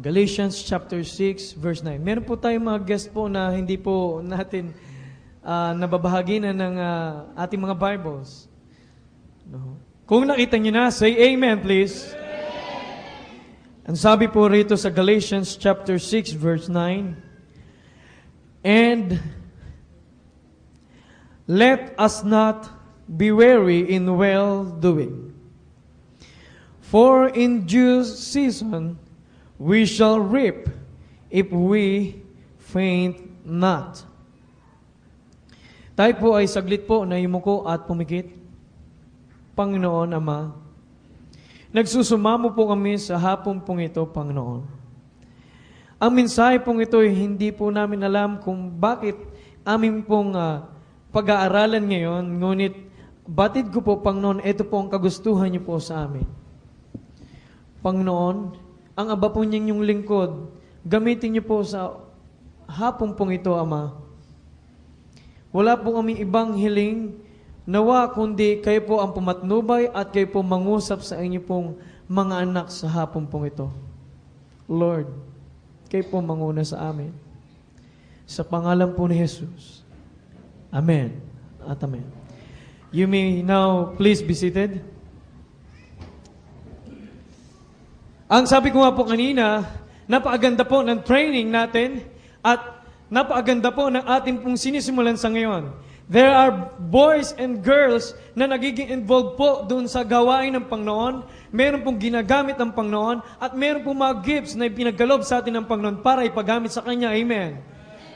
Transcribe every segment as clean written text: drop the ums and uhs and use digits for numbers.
Galatians chapter 6, verse 9. Meron po tayong mga guest po na hindi po natin nababahagi na ng ating mga Bibles. No? Kung nakita niyo na, say amen please. Ang sabi po rito sa Galatians chapter 6, verse 9, and let us not be weary in well-doing. For in due season we shall reap if we faint not. Tayo po ay saglit po na yumuko at pumikit. Panginoon Ama, nagsusumamo po kami sa hapon pong ito, Panginoon. Ang mensahe pong ito ay hindi po namin alam kung bakit amin pong pag-aaralan ngayon, ngunit batid ko po, Panginoon, ito po ang kagustuhan niyo po sa amin. Panginoon, ang aba po niyang lingkod, gamitin niyo po sa hapon pong ito, Ama. Wala po kami ibang hiling, nawa kundi kayo po ang pumatnubay at kayo po mangusap sa inyo pong mga anak sa hapon pong ito. Lord, kayo po manguna sa amin. Sa pangalan po ni Jesus. Amen at amen. You may now please be seated. Ang sabi ko nga po kanina, napakaganda po ng training natin at napakaganda po ng ating pong sinisimulan sa ngayon. There are boys and girls na nagiging involved po doon sa gawain ng Panginoon. Meron pong ginagamit ng Panginoon at meron pong mga gifts na ipinagkalob sa atin ng Panginoon para ipagamit sa Kanya. Amen.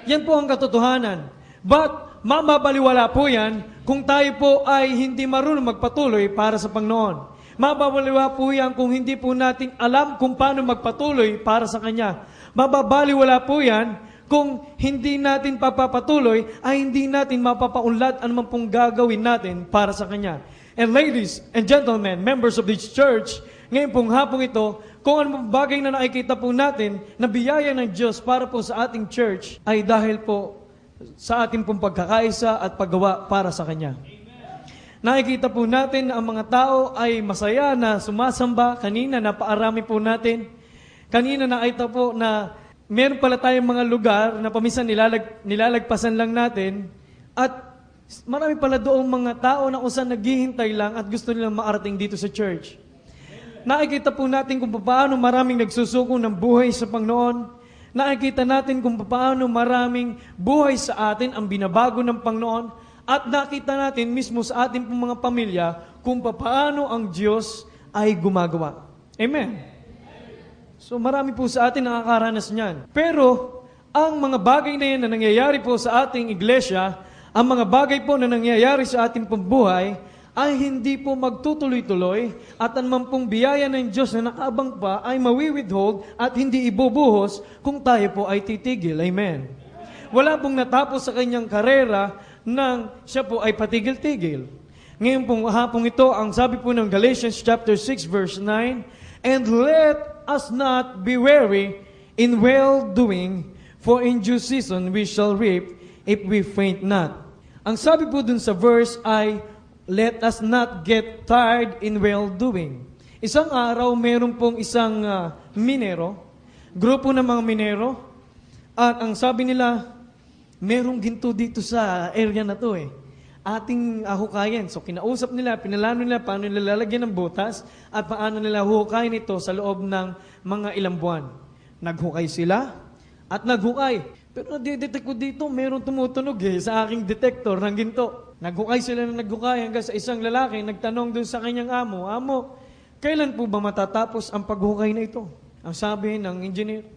Yan po ang katotohanan. But, mababaliwala po yan kung tayo po ay hindi marunong magpatuloy para sa Panginoon. Mababaliwala po yan kung hindi po natin alam kung paano magpatuloy para sa Kanya. Mababaliwala po yan kung hindi natin papapatuloy, ay hindi natin mapapaunlad anuman pong gagawin natin para sa Kanya. And ladies and gentlemen, members of this church, ngayon pong hapong ito, kung anumang bagay na nakikita po natin na biyaya ng Diyos para po sa ating church, ay dahil po sa ating pong pagkakaisa at paggawa para sa Kanya. Nakikita po natin na ang mga tao ay masaya na sumasamba. Kanina, napaarami po natin. Kanina nakita po na meron pala tayong mga lugar na paminsan nilalagpasan lang natin at marami pala doong mga tao na usan naghihintay lang at gusto nilang maarating dito sa church. Nakikita po natin kung paano maraming nagsusuko ng buhay sa Panginoon. Nakikita natin kung paano maraming buhay sa atin ang binabago ng Panginoon. At nakita natin mismo sa ating mga pamilya kung paano ang Diyos ay gumagawa. Amen. So marami po sa atin nakakaranas niyan. Pero ang mga bagay na yan na nangyayari po sa ating iglesia, ang mga bagay po na nangyayari sa ating pambuhay, ay hindi po magtutuloy-tuloy at anumang pong biyaya ng Diyos na nakaabang pa ay mawi-withhold at hindi ibubuhos kung tayo po ay titigil. Amen. Wala pong natapos sa kanyang karera nang siya po ay patigil-tigil. Ngayon pong hapong ito, ang sabi po ng Galatians chapter 6 verse 9, and let us not be weary in well-doing, for in due season we shall reap if we faint not. Ang sabi po dun sa verse ay, let us not get tired in well-doing. Isang araw, meron pong isang minero, grupo ng mga minero, at ang sabi nila, merong ginto dito sa area na to ating hukayin. So kinausap nila, pinalano nila paano nila lalagyan ng butas at paano nila hukayin ito sa loob ng mga ilang buwan. Naghukay sila at naghukay. Pero nadidetect ko dito, merong tumutunog sa aking detector ng ginto. Naghukay sila na naghukay hanggang sa isang lalaki, nagtanong dun sa kanyang amo, Amo, kailan po ba matatapos ang paghukay na ito? Ang sabi ng engineer,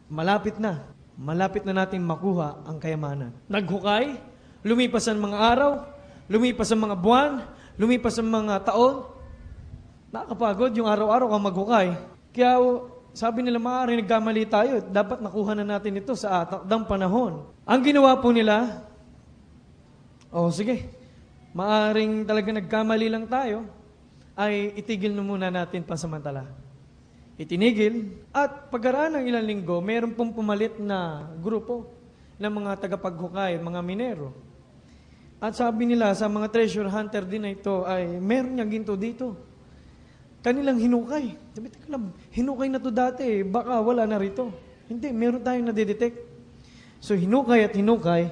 malapit na. Malapit na natin makuha ang kayamanan. Naghukay, lumipas ang mga araw, lumipas ang mga buwan, lumipas ang mga taon. Nakakapagod yung araw-araw kang maghukay. Kaya sabi nila, maaari nagkamali tayo. Dapat nakuha na natin ito sa takdang panahon. Ang ginawa po nila, sige, maaring talaga nagkamali lang tayo, ay itigil na muna natin pansamantala. Itinigil, at pagkaraan ng ilang linggo, mayroon pong pumalit na grupo ng mga tagapaghukay, mga minero. At sabi nila sa mga treasure hunter din na ito ay meron niyang ginto dito. kanilang hinukay. Sabi, teka lang, hinukay na to dati, baka wala na rito. Hindi, meron tayong nadidetect. So hinukay at hinukay,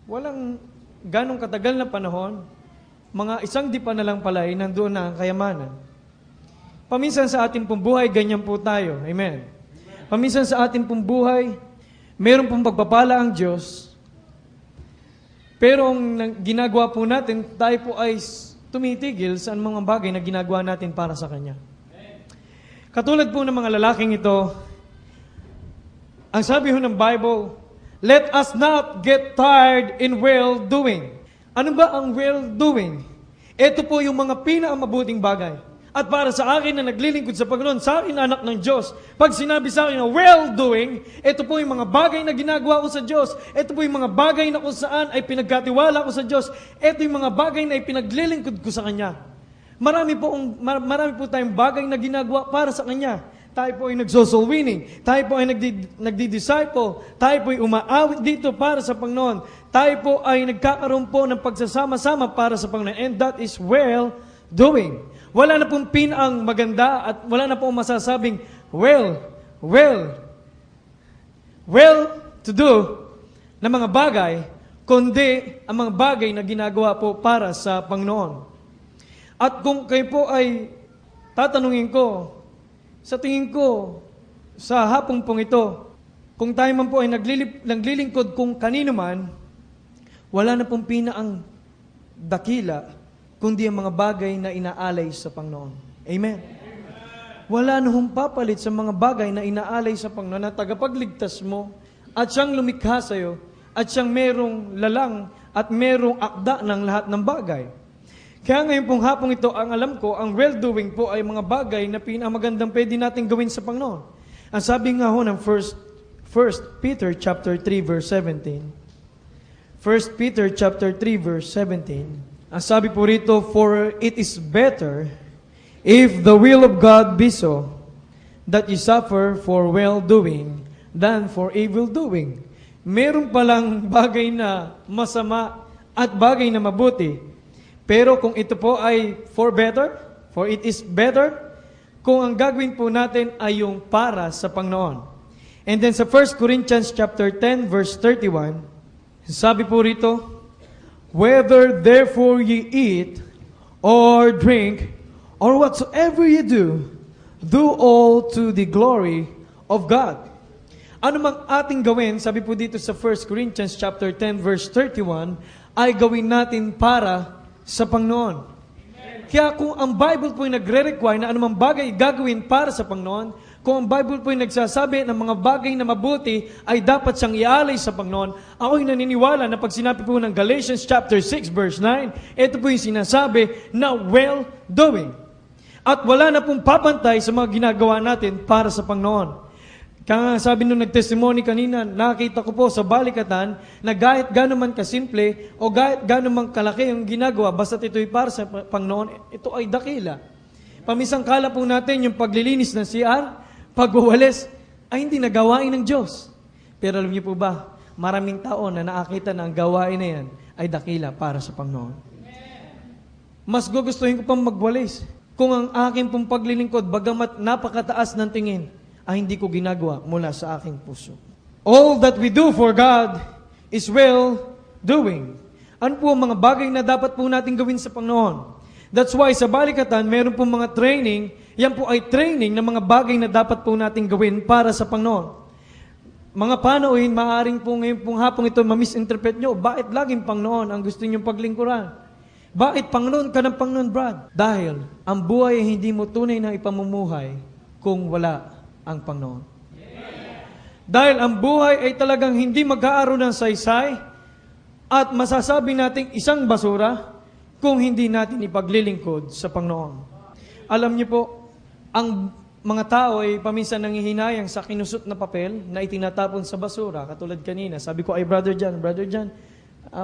walang ganong katagal na panahon, mga isang dipa na lang pala ay nandoon na ang kayamanan. Paminsan sa ating pong buhay, ganyan po tayo. Amen. Paminsan sa ating pong buhay, meron pong pagpapala ang Diyos, pero ang ginagawa po natin, tayo po ay tumitigil sa mga bagay na ginagawa natin para sa Kanya. Katulad po ng mga lalaking ito, ang sabi ho ng Bible, let us not get tired in well-doing. Ano ba ang well-doing? Ito po yung mga pinakamabuting bagay. At para sa akin na naglilingkod sa Panginoon, sa akin na anak ng Diyos, pag sinabi sa akin na well-doing, ito po yung mga bagay na ginagawa ko sa Diyos. Ito po yung mga bagay na kung saan ay pinagkatiwala ko sa Diyos. Ito yung mga bagay na ipinaglilingkod ko sa Kanya. Marami po tayong bagay na ginagawa para sa Kanya. Tayo po ay nagso-soul winning. Tayo po ay nagdi-disciple. Tayo po ay umaawit dito para sa Panginoon. Tayo po ay nagkakaroon po ng pagsasama-sama para sa Panginoon. And that is well-doing. Wala na pong pinang maganda at wala na pong masasabing well to do na mga bagay, kundi ang mga bagay na ginagawa po para sa Panginoon. At kung kayo po ay tatanungin ko, sa tingin ko, sa hapong pong ito, kung tayo man po ay naglilingkod kung kanino man, wala na pong pinaang dakila, kundi ang mga bagay na inaalay sa Panginoon. Amen. Wala na hong papalit sa mga bagay na inaalay sa Panginoon na tagapagligtas mo at siyang lumikha sa'yo at siyang merong lalang at merong akda ng lahat ng bagay. Kaya ngayon pong hapong ito, ang alam ko, ang well-doing po ay mga bagay na pinamagandang pwede natin gawin sa Panginoon. Ang sabi nga ho ng 1 Peter chapter 3 verse 17. 1 Peter chapter 3 verse 17. Ang sabi po rito, for it is better if the will of God be so, that you suffer for well-doing than for evil-doing. Meron palang bagay na masama at bagay na mabuti. Pero kung ito po ay for it is better, kung ang gagawin po natin ay yung para sa Panginoon. And then sa 1 Corinthians chapter 10 verse 31, sabi po rito, whether therefore ye eat, or drink, or whatsoever ye do, do all to the glory of God. Ano mang ating gawin, sabi po dito sa 1 Corinthians chapter 10 verse 31, ay gawin natin para sa Panginoon. Kaya kung ang Bible po ay nagre-require na anumang bagay gagawin para sa Panginoon, kung ang Bible po ay nagsasabi ng mga bagay na mabuti ay dapat siyang ialay sa Panginoon, ako'y naniniwala na pag sinabi po ng Galatians chapter 6 verse 9, ito po yung sinasabi na well-doing. At wala na pong papantay sa mga ginagawa natin para sa Panginoon. Kaya sabi nung nag-testimony kanina, nakita ko po sa balikatan na kahit gano'n man kasimple o kahit gano'n man kalaki yung ginagawa, basta ito'y para sa Panginoon, ito ay dakila. Pamisang kala po natin yung paglilinis ng CR, pagwawalis, ay hindi nagawain ng Diyos. Pero alam niyo po ba, maraming tao na nakakita na ang gawain na yan ay dakila para sa Panginoon. Mas gugustuhin ko pang magwalis kung ang aking pong paglilingkod, bagamat napakataas ng tingin, ay hindi ko ginagawa mula sa aking puso. All that we do for God is well-doing. Ano po ang mga bagay na dapat po natin gawin sa Panginoon? That's why sa balikatan, meron po mga training, yan po ay training ng mga bagay na dapat po natin gawin para sa Panginoon. Mga panauhin, maaaring po ngayon pong hapong ito ma-misinterpret nyo, bakit laging Panginoon ang gusto nyong paglingkuran? Bakit Panginoon ka ng Panginoon, Brad? Dahil ang buhay ay hindi mo tunay na ipamumuhay kung wala ang Panginoon. Dahil ang buhay ay talagang hindi mag-aaroon ng saysay at masasabi nating isang basura kung hindi natin ipaglilingkod sa Panginoon. Alam niyo po, ang mga tao ay paminsan nangihinayang sa kinusot na papel na itinatapon sa basura. Katulad kanina, sabi ko ay Brother John,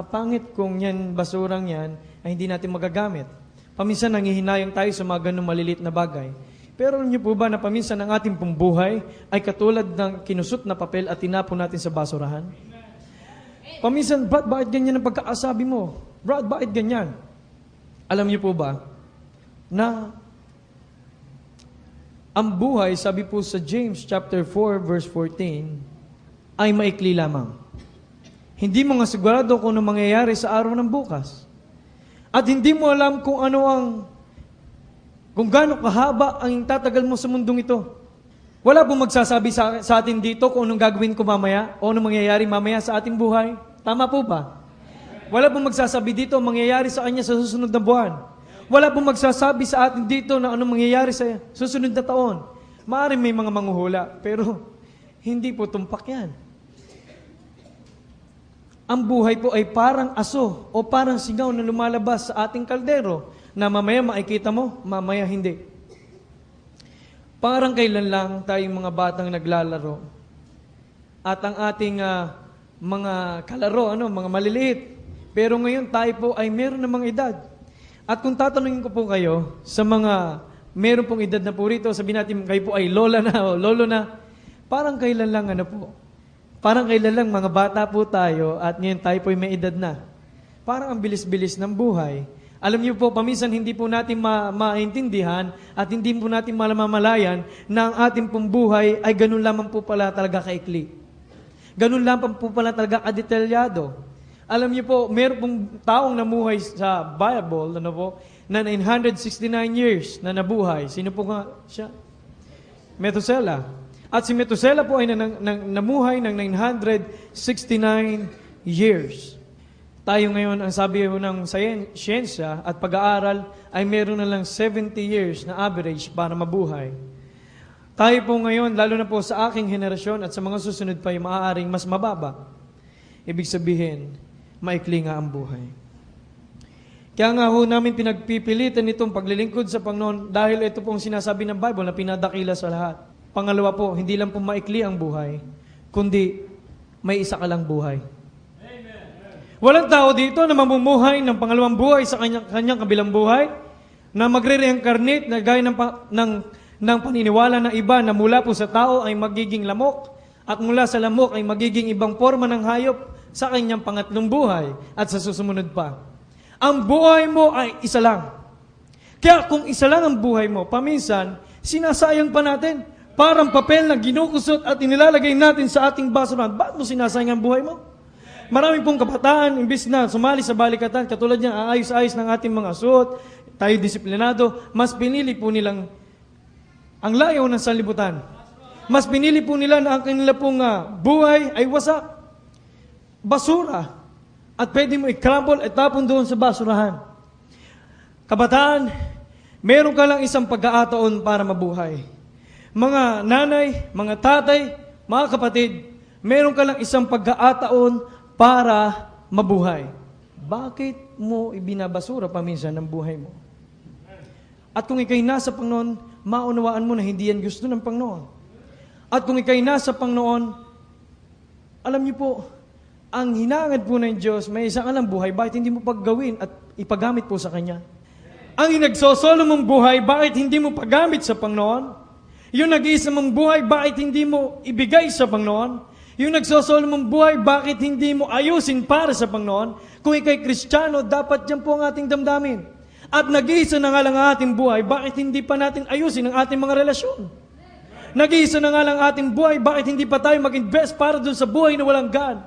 pangit kung yan basurang yan ay hindi natin magagamit. Paminsan nangihinayang tayo sa mga ganung malilit na bagay. Pero alam niyo po ba na paminsan ang ating pong buhay ay katulad ng kinusot na papel at tinapon natin sa basurahan? Paminsan, Brad, bakit ganyan ang pagkakasabi mo? Brad, bakit ganyan? Alam niyo po ba na ang buhay, sabi po sa James chapter 4 verse 14, ay maikli lamang. Hindi mo nga sigurado kung ano mangyayari sa araw ng bukas. At hindi mo alam kung gaano kahaba ang tatagal mo sa mundong ito. Wala pong magsasabi sa atin dito kung anong gagawin ko mamaya o anong mangyayari mamaya sa ating buhay. Tama po ba? Wala pong magsasabi dito ang mangyayari sa kanya sa susunod na buwan. Wala pong magsasabi sa atin dito na anong mangyayari sa susunod na taon. Maaaring may mga manghuhula, pero hindi po tumpak yan. Ang buhay po ay parang aso o parang singaw na lumalabas sa ating kaldero na mamaya makikita mo, mamaya hindi. Parang kailan lang tayong mga batang naglalaro at ang ating mga kalaro, mga maliliit. Pero ngayon tayo po ay meron namang edad. At kung tatanungin ko po kayo sa mga meron pong edad na po rito, sabihin natin kayo po ay lola na o lolo na, parang kailan lang Parang kailan lang mga bata po tayo at ngayon tayo po ay may edad na. Parang ang bilis-bilis ng buhay. Alam niyo po, paminsan hindi po natin maintindihan at hindi po natin malamamalayan na ang ating pong buhay ay ganun lamang po pala talaga kaikli. Ganun lamang po pala talaga kadetalyado. Alam niyo po, meron pong taong namuhay sa Bible, na 969 years na nabuhay. Sino po nga siya? Methuselah. At si Methuselah po ay namuhay ng 969 years. Tayo ngayon, ang sabi ng siyensya at pag-aaral, ay meron na lang 70 years na average para mabuhay. Tayo po ngayon, lalo na po sa aking henerasyon at sa mga susunod pa, ay maaaring mas mababa. Ibig sabihin, maikli nga ang buhay. Kaya nga ho namin pinagpipilitan itong paglilingkod sa Panginoon dahil ito pong sinasabi ng Bible na pinadakila sa lahat. Pangalawa po, hindi lang po maikli ang buhay, kundi may isa ka lang buhay. Amen. Walang tao dito na mamumuhay ng pangalawang buhay sa kanyang kabilang buhay, na magre-reincarnate na gaya ng paniniwala ng iba na mula po sa tao ay magiging lamok, at mula sa lamok ay magiging ibang forma ng hayop sa kanyang pangatlong buhay at sa susunod pa. Ang buhay mo ay isa lang. Kaya kung isa lang ang buhay mo, paminsan, sinasayang pa natin. Parang papel na ginukusot at inilalagay natin sa ating basurahan. Bakit mo sinasayang ang buhay mo? Marami pong kabataan, imbis na sumali sa balikatan, katulad niya, aayos-ayos ng ating mga suot, tayo disiplinado, mas pinili po nilang ang layaw ng sanlibutan. Mas pinili po nila na ang kanila pong buhay ay wasak. Basura. At pwede mo i-crumble at tapon doon sa basurahan. Kabataan, meron ka lang isang pagkakataon para mabuhay. Mga nanay, mga tatay, mga kapatid, meron ka lang isang pagkakataon para mabuhay. Bakit mo ibinabasura paminsan ng buhay mo? At kung ikay nasa Panginoon, maunawaan mo na hindi yan gusto ng Panginoon. At kung ikay nasa Panginoon, alam niyo po, ang hinangad po ng Diyos, may isang alang buhay, bakit hindi mo paggawin at ipagamit po sa Kanya? Ang inagsosolo mong buhay, bakit hindi mo paggamit sa Panginoon? Yung nag-iisa mong buhay, bakit hindi mo ibigay sa Panginoon? Yung nagsosolo mong buhay, bakit hindi mo ayusin para sa Panginoon? Kung ikay Kristiyano, dapat yan po ang ating damdamin. At nag-iisa na nga lang ang ating buhay, bakit hindi pa natin ayusin ang ating mga relasyon? Nag-iisa na nga lang ang ating buhay, bakit hindi pa tayo mag-invest para dun sa buhay na walang God?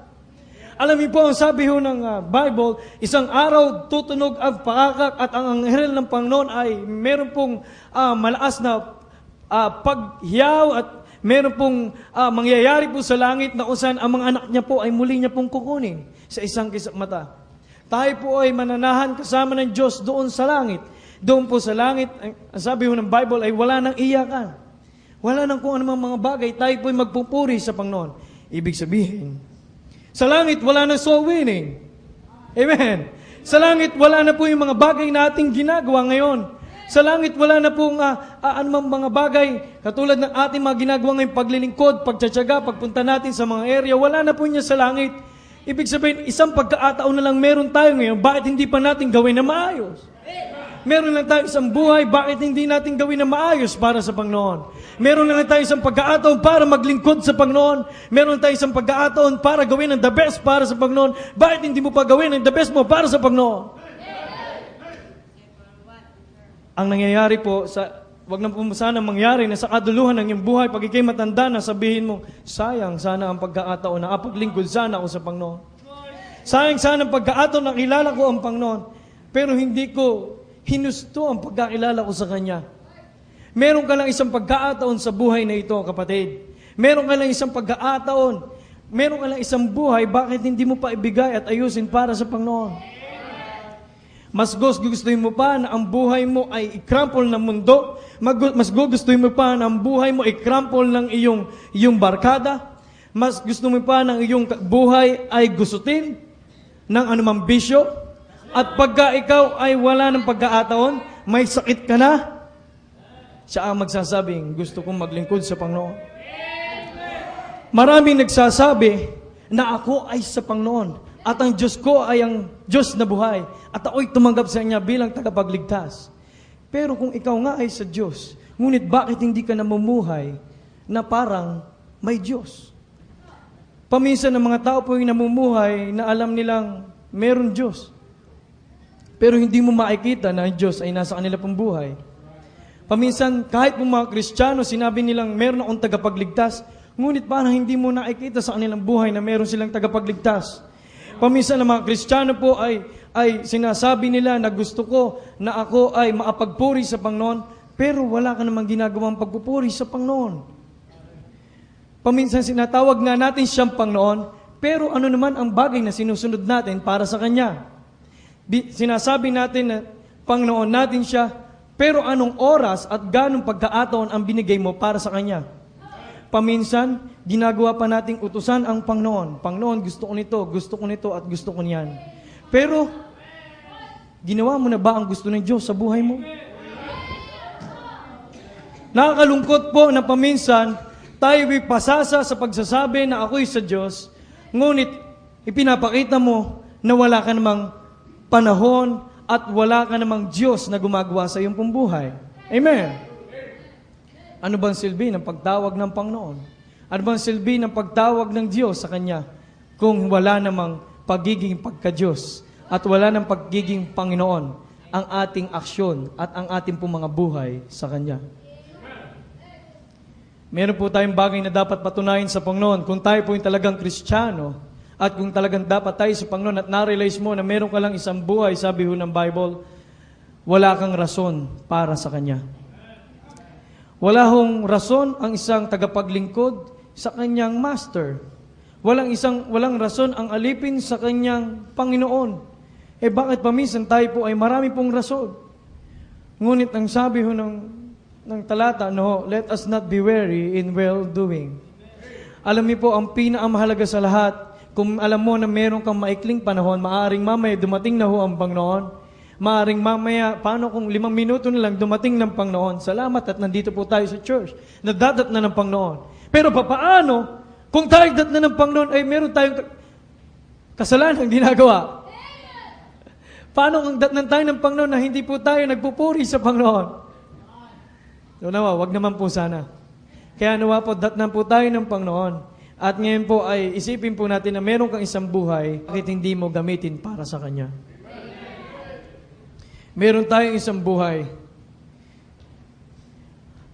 Alam niyo po, ang sabi ho ng Bible, isang araw tutunog ang pakakak at ang anghel ng Panginoon ay meron pong malakas na paghiyaw at meron pong mangyayari po sa langit na kung saan ang mga anak niya po ay muli niya pong kukunin sa isang kisap mata. Tayo po ay mananahan kasama ng Diyos doon sa langit. Doon po sa langit, ang sabi ho ng Bible ay wala nang iyakan. Wala nang kung anumang mga bagay, tayo po ay magpupuri sa Panginoon. Ibig sabihin, sa langit wala nang soul winning. Amen. Sa langit wala na po yung mga bagay na ating ginagawa ngayon. Sa langit, wala na pong anumang mga bagay, katulad ng ating mga ginagawa ngayong paglilingkod, pagtsatsaga, pagpunta natin sa mga area, wala na po niya sa langit. Ibig sabihin, isang pagkakataon na lang meron tayo ngayon, bakit hindi pa natin gawin na maayos? Meron lang tayo isang buhay, bakit hindi natin gawin na maayos para sa Panginoon? Meron lang tayo isang pagkakataon para maglingkod sa Panginoon. Meron tayo isang pagkakataon para gawin ang the best para sa Panginoon. Bakit hindi mo pa gawin ang the best mo para sa Panginoon? Ang nangyayari po wag na po sana mangyari na sa kaduluhan ng iyong buhay, pag ikay matanda na, sabihin mo, sayang sana ang pagkakataon na apaglingkod sana ako sa Panginoon. Sayang sana ang pagkakataon na kilala ko ang Panginoon, pero hindi ko hinusto ang pagkakilala ko sa Kanya. Meron ka lang isang pagkakataon sa buhay na ito, kapatid. Meron ka lang isang pagkakataon. Meron ka lang isang buhay, bakit hindi mo pa ibigay at ayusin para sa Panginoon? Mas gustuhin mo pa na ang buhay mo ay ikrampol ng mundo. Mas gustuhin mo pa na ang buhay mo ikrampol ng iyong barkada. Mas gusto mo pa na ang iyong buhay ay gusutin ng anumang bisyo. At pagka ikaw ay wala ng pagkakataon, may sakit ka na, siya ang magsasabing, gusto kong maglingkod sa Panginoon. Maraming nagsasabi na ako ay sa Panginoon at ang Diyos ko ay ang Diyos na buhay at ako'y tumanggap sa Kanya bilang tagapagligtas. Pero kung ikaw nga ay sa Diyos, ngunit bakit hindi ka namumuhay na parang may Diyos? Paminsan ng mga tao po yung namumuhay na alam nilang meron Diyos. Pero hindi mo makikita na ang Diyos ay nasa kanila pong buhay. Paminsan, kahit po mga Kristiyano, sinabi nilang meron akong tagapagligtas, ngunit parang hindi mo nakikita sa kanilang buhay na meron silang tagapagligtas. Paminsan ng mga Kristiyano po ay sinasabi nila na gusto ko na ako ay maapagpuri sa Panginoon, pero wala ka namang ginagawang pagpupuri sa Panginoon. Paminsan sinatawag nga natin siyang Panginoon, pero ano naman ang bagay na sinusunod natin para sa Kanya? Sinasabi natin na Panginoon natin siya, pero anong oras at ganong pagkakataon ang binigay mo para sa Kanya? Paminsan, ginagawa pa nating utusan ang Panginoon. Panginoon, gusto ko nito at gusto ko niyan. Pero, ginawa mo na ba ang gusto ng Diyos sa buhay mo? Nakakalungkot po na paminsan, tayo'y pasasa sa pagsasabi na ako'y sa Diyos, ngunit ipinapakita mo na wala ka namang panahon at wala ka namang Diyos na gumagawa sa iyong buhay. Amen. Ano bang silbi ng pagtawag ng Panginoon? Ano bang silbi ng pagtawag ng Diyos sa Kanya kung wala namang pagiging pagka-Diyos at wala namang pagiging Panginoon ang ating aksyon at ang ating pong mga buhay sa Kanya? Meron po tayong bagay na dapat patunayan sa Panginoon kung tayo po yung talagang Kristiyano. At kung talagang dapat tayo sa Panginoon at na-realize mo na meron ka lang isang buhay, sabi ho ng Bible, wala kang rason para sa Kanya. Wala hong rason ang isang tagapaglingkod sa kanyang master. Walang rason ang alipin sa kanyang Panginoon. Bakit paminsan tayo po ay marami pong rason? Ngunit ang sabi ho ng talata, no, let us not be weary in well-doing. Alam niyo po, ang pinakamahalaga sa lahat, kung alam mo na meron kang maikling panahon, maaring mamaya dumating na ho ang Panginoon. Maaring mamaya, paano kung 5 minuto na lang dumating ng Panginoon? Salamat at nandito po tayo sa church. Nadadat na ng Panginoon. Pero papaano kung tayo dat na ng Panginoon ay meron tayong kasalanan ginagawa? Paano kung datnan tayo ng Panginoon na hindi po tayo nagpupuri sa Panginoon? So nawa, wag naman po sana. Kaya nawa po, datnan po tayo ng Panginoon. At ngayon po ay isipin po natin na meron kang isang buhay, bakit hindi mo gamitin para sa Kanya? Meron tayong isang buhay.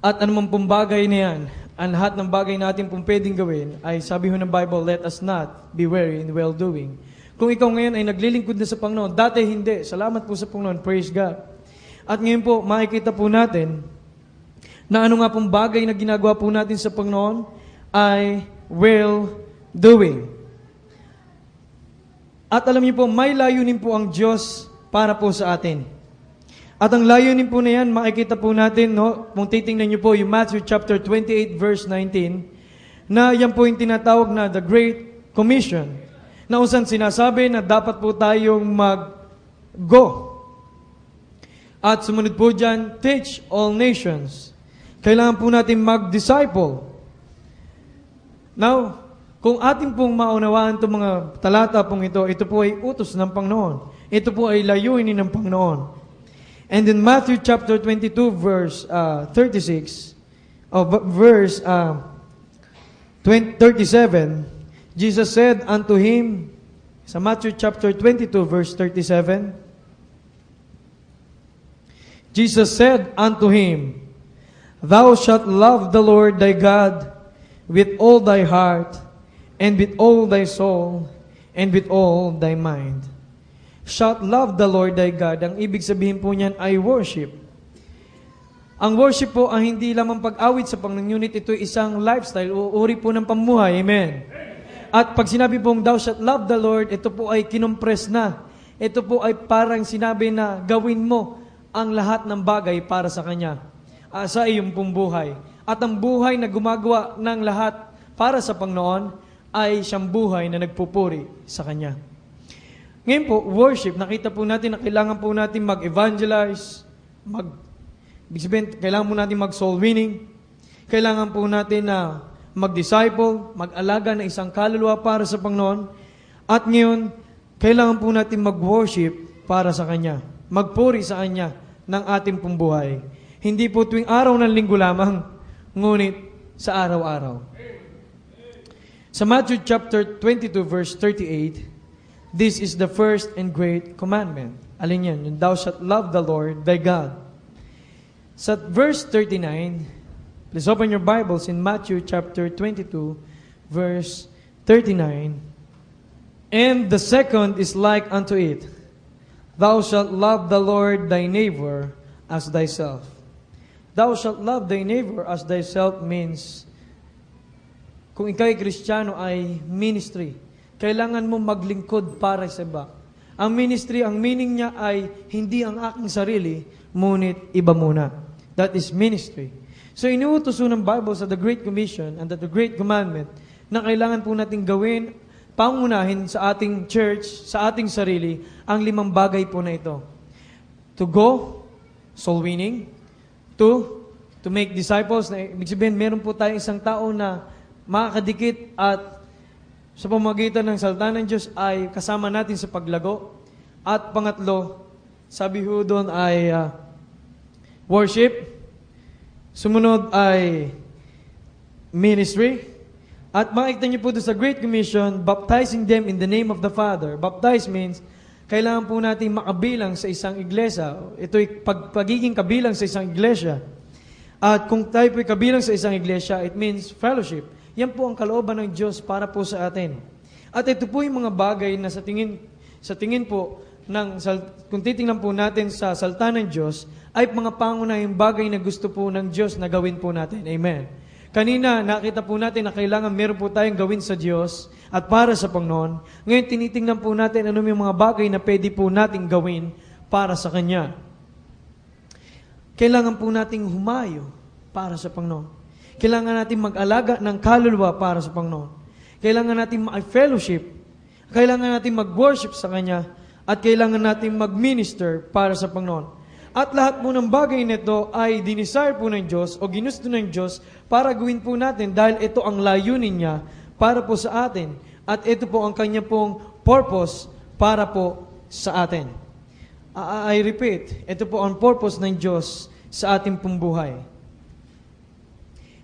At anumang pong bagay na yan, ang lahat ng bagay natin pong pwedeng gawin, ay sabi ho ng Bible, let us not be weary in well-doing. Kung ikaw ngayon ay naglilingkod na sa Panginoon, dati hindi. Salamat po sa Panginoon. Praise God. At ngayon po, makikita po natin na ano nga pong bagay na ginagawa po natin sa Panginoon ay well-doing. At alam niyo po, may layunin po ang Diyos para po sa atin. At ang layunin po na yan, makikita po natin, no, kung titingnan niyo po yung Matthew chapter 28 verse 19, na yan po yung tinatawag na the Great Commission, na usan sinasabi na dapat po tayong mag-go. At sumunod po dyan, teach all nations. Kailangan po natin mag-disciple. Now, kung ating pong maunawaan itong mga talata pong ito po ay utos ng Panginoon. Ito po ay layunin ng Panginoon. And in Matthew chapter 22 verse 37, Jesus said unto him, sa Matthew chapter 22 verse 37, Jesus said unto him, Thou shalt love the Lord thy God with all thy heart, and with all thy soul, and with all thy mind. Shalt love the Lord thy God. Ang ibig sabihin po niyan ay worship. Ang worship po ay hindi lamang pag-awit sa Panginoon, ngunit ito isang lifestyle o uri po ng pamuhay. Amen. At pag sinabi pong thou shalt love the Lord, ito po ay kinompress na. Ito po ay parang sinabi na gawin mo ang lahat ng bagay para sa Kanya, sa iyong pong buhay. At ang buhay na gumagawa ng lahat para sa Panginoon ay siyang buhay na nagpupuri sa Kanya. Ngayon po, worship, nakita po natin na kailangan po natin mag-evangelize, ibig sabihin, kailangan po natin mag-soul winning, kailangan po natin na mag-disciple, mag-alaga ng isang kaluluwa para sa Panginoon, at ngayon, kailangan po natin mag-worship para sa Kanya, magpuri sa Kanya ng ating pong buhay. Hindi po tuwing araw ng linggo lamang, ngunit sa araw-araw. Sa Matthew chapter 22 verse 38, this is the first and great commandment. Alin yan? Yung thou shalt love the Lord thy God. Sa verse 39, please open your Bibles in Matthew chapter 22 verse 39. And the second is like unto it, thou shalt love the Lord thy neighbor as thyself. Thou shalt love thy neighbor as thyself means, kung ikaw ay Kristiyano ay ministry. Kailangan mo maglingkod para sa iba. Ang ministry, ang meaning niya ay hindi ang aking sarili, ngunit iba muna. That is ministry. So inuutos ng Bible sa the Great Commission and the Great Commandment na kailangan po natin gawin, pangunahin sa ating church, sa ating sarili, ang 5 bagay po na ito. To go, soul winning. To make disciples. Na, ibig sabihin, meron po tayong isang tao na makakadikit at sa pamamagitan ng salita ng Diyos ay kasama natin sa paglago. At pangatlo, sabi ho doon ay worship. Sumunod ay ministry. At makikita niyo po doon sa Great Commission, baptizing them in the name of the Father. Baptize means, kailangan po natin makabilang sa isang iglesia. Ito'y pagiging kabilang sa isang iglesia. At kung tayo po'y kabilang sa isang iglesia, it means fellowship. Yan po ang kalooban ng Diyos para po sa atin. At ito po yung mga bagay na sa tingin po, kung titingnan po natin sa salita ng Diyos, ay mga pangunahing bagay na gusto po ng Diyos na gawin po natin. Amen. Kanina, nakita po natin na kailangan meron po tayong gawin sa Diyos at para sa Panginoon. Ngayon, tinitingnan po natin ano yung mga bagay na pwede po nating gawin para sa Kanya. Kailangan po nating humayo para sa Panginoon. Kailangan natin mag-alaga ng kaluluwa para sa Panginoon. Kailangan natin mag-fellowship. Kailangan natin mag-worship sa Kanya. At kailangan natin mag-minister para sa Panginoon. At lahat po ng bagay nito ay dinesire po ng Diyos o ginusto ng Diyos para gawin po natin dahil ito ang layunin niya para po sa atin. At ito po ang kanya pong purpose para po sa atin. I repeat, ito po ang purpose ng Diyos sa ating pong buhay.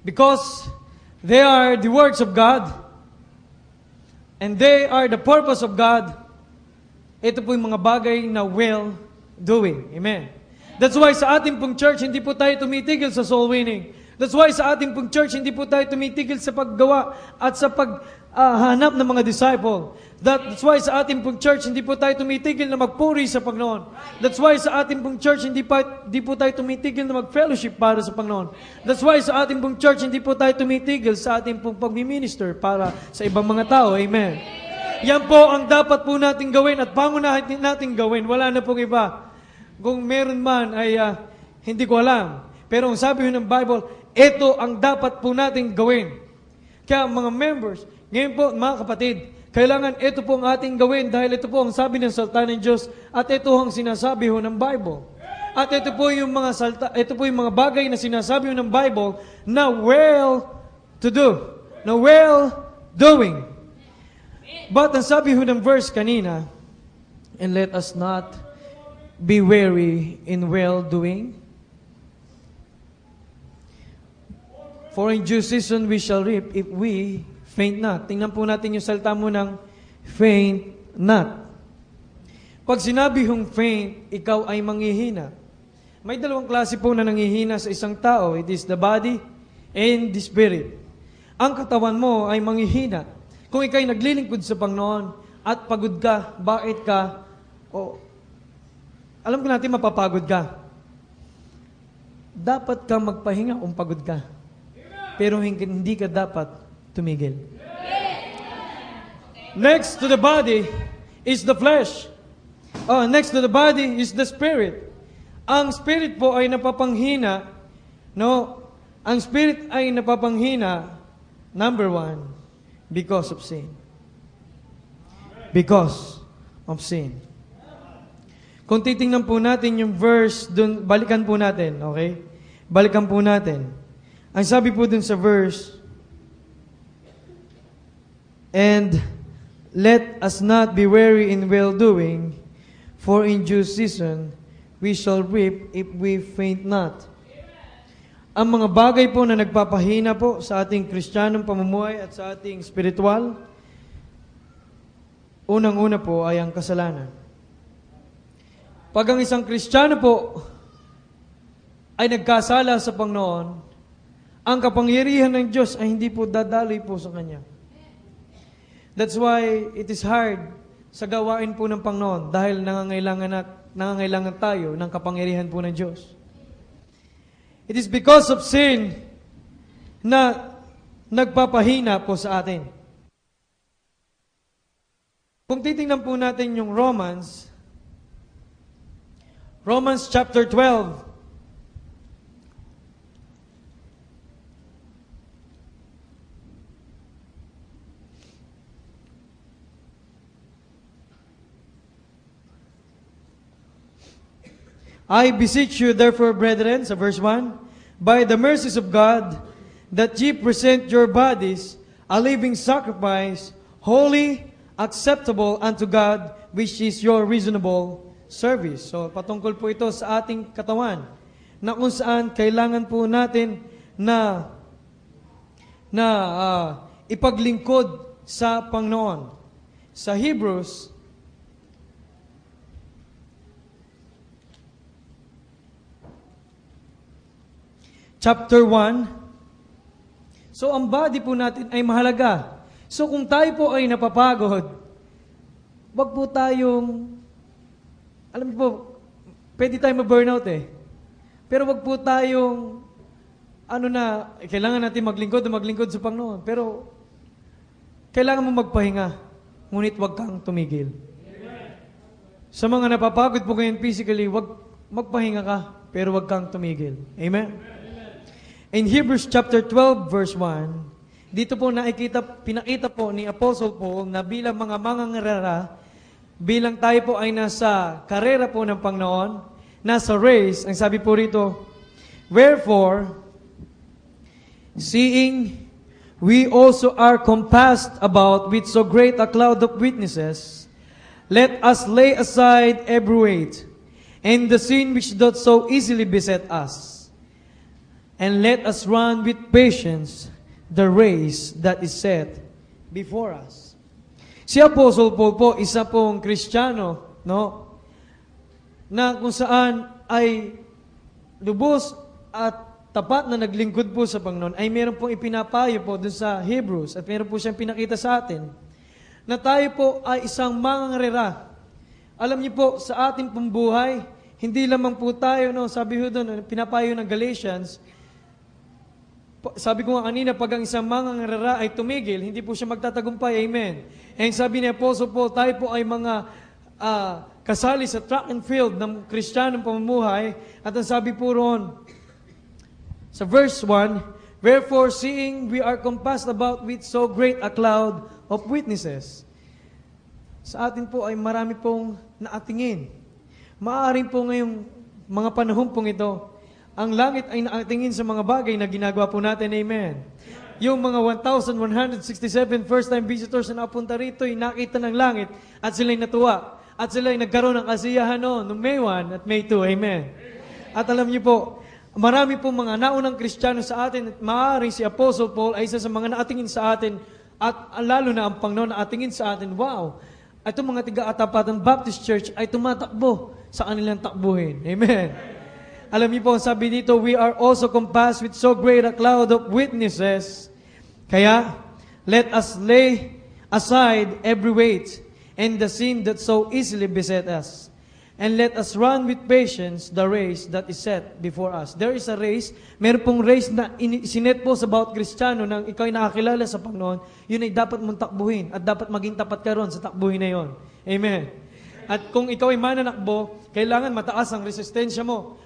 Because they are the words of God and they are the purpose of God, ito po yung mga bagay na well-doing. Amen. That's why sa ating pong church, hindi po tayo tumitigil sa soul winning. That's why sa ating pong church, hindi po tayo tumitigil sa paggawa at sa paghanap ng mga disciple. That's why sa ating pong church, hindi po tayo tumitigil na magpuri sa Panginoon. That's why sa ating pong church, hindi po tayo tumitigil na mag-fellowship para sa Panginoon. That's why sa ating pong church, hindi po tayo tumitigil sa ating pong pag-minister para sa ibang mga tao. Amen. Yan po ang dapat po natin gawin at pangunahin natin gawin. Wala na pong iba. Kung meron man ay hindi ko alam. Pero ang sabi ng Bible, ito ang dapat po natin gawin. Kaya mga members, ngayon po mga kapatid, kailangan ito po ang ating gawin dahil ito po ang sabi ng salita ng Diyos at ito ang sinasabi ho ng Bible. At ito po yung mga bagay na sinasabi ho ng Bible na well to do, na well doing. But ang sabi ho ng verse kanina, and let us not be weary in well-doing. For in due season we shall reap if we faint not. Tingnan po natin yung salita mo ng faint not. Pag sinabi hong faint, ikaw ay manghihina. May dalawang klase po na nanghihina sa isang tao. It is the body and the spirit. Ang katawan mo ay manghihina. Kung ikay naglilingkod sa Panginoon at pagod ka, bakit ka? Alam ko natin mapapagod ka. Dapat ka magpahinga kung pagod ka. Pero hindi ka dapat tumigil. Next to the body is the flesh. Next to the body is the spirit. Ang spirit po ay napapanghina. No, ang spirit ay napapanghina, number one, because of sin. Because of sin. Kung titingnan po natin yung verse, dun, balikan po natin, okay? Balikan po natin. Ang sabi po dun sa verse, and let us not be weary in well-doing, for in due season we shall reap if we faint not. Ang mga bagay po na nagpapahina po sa ating Kristiyanong pamumuhay at sa ating spiritual, unang-una po ay ang kasalanan. Pag ang isang Kristiyano po ay nagkasala sa Panginoon, ang kapangyarihan ng Diyos ay hindi po dadaloy po sa Kanya. That's why it is hard sa gawain po ng Panginoon dahil nangangailangan tayo ng kapangyarihan po ng Diyos. It is because of sin na nagpapahina po sa atin. Kung titingnan po natin yung Romans chapter 12. I beseech you, therefore, brethren, sa verse 1, by the mercies of God, that ye present your bodies a living sacrifice, holy, acceptable unto God, which is your reasonable service. So, patungkol po ito sa ating katawan, na kung saan kailangan po natin na ipaglingkod sa Panginoon. Sa Hebrews, chapter 1. So, ang body po natin ay mahalaga. So, kung tayo po ay napapagod, wag po tayong, alam niyo po, pwede tayong ma-burnout eh. Pero wag po tayong, kailangan natin maglingkod sa Panginoon. Pero, kailangan mo magpahinga. Ngunit wag kang tumigil. Sa mga napapagod po ngayon physically, wag magpahinga ka, pero wag kang tumigil. Amen? In Hebrews chapter 12 verse 1, dito po pinakita po ni Apostle Paul na bilang mga mangangarera, bilang tayo po ay nasa karera po ng Panginoon, nasa race, ang sabi po rito, wherefore, seeing we also are compassed about with so great a cloud of witnesses, let us lay aside every weight, and the sin which doth so easily beset us, and let us run with patience the race that is set before us. Si Apostle Paul po, isa pong Kristiyano, no? Na kung saan ay lubos at tapat na naglingkod po sa Panginoon, ay meron pong ipinapayo po dun sa Hebrews at meron po siyang pinakita sa atin na tayo po ay isang mangangarera. Alam niyo po, sa ating pong buhay, hindi lamang po tayo, no? Sabi ho doon, pinapayo ng Galatians, sabi ko nga kanina, pag ang isang mangangarera ay tumigil, hindi po siya magtatagumpay. Amen. And sabi ni Apostle Paul, tayo po ay mga kasali sa track and field ng Kristiyanong pamumuhay. At ang sabi po roon, sa verse 1, wherefore seeing we are compassed about with so great a cloud of witnesses. Sa atin po ay marami pong naatingin. Maaaring po ngayong mga panahon pong ito, ang langit ay nakatingin sa mga bagay na ginagawa po natin. Amen. Yung mga 1,167 first-time visitors na napunta rito ay nakita ng langit at sila'y natuwa. At sila'y nagkaroon ng kasiyahan noong May 1 at May 2. Amen. At alam niyo po, marami po mga naunang Kristiyano sa atin at maaaring si Apostle Paul ay isa sa mga naatingin sa atin at lalo na ang Panginoon naatingin sa atin. Wow! Itong mga tiga-atapatan Baptist Church ay tumatakbo sa kanilang takbuhin. Amen. alam niyo po, sabi dito, we are also compassed with so great a cloud of witnesses. Kaya, let us lay aside every weight and the sin that so easily beset us. And let us run with patience the race that is set before us. There is a race, meron pong race na sinet po sa bawat Kristiyano nang ikaw ay nakakilala sa Panginoon, yun ay dapat mong takbuhin at dapat maging tapat ka ron sa takbuhin na yon. Amen. At kung ikaw ay mananakbo, kailangan mataas ang resistensya mo.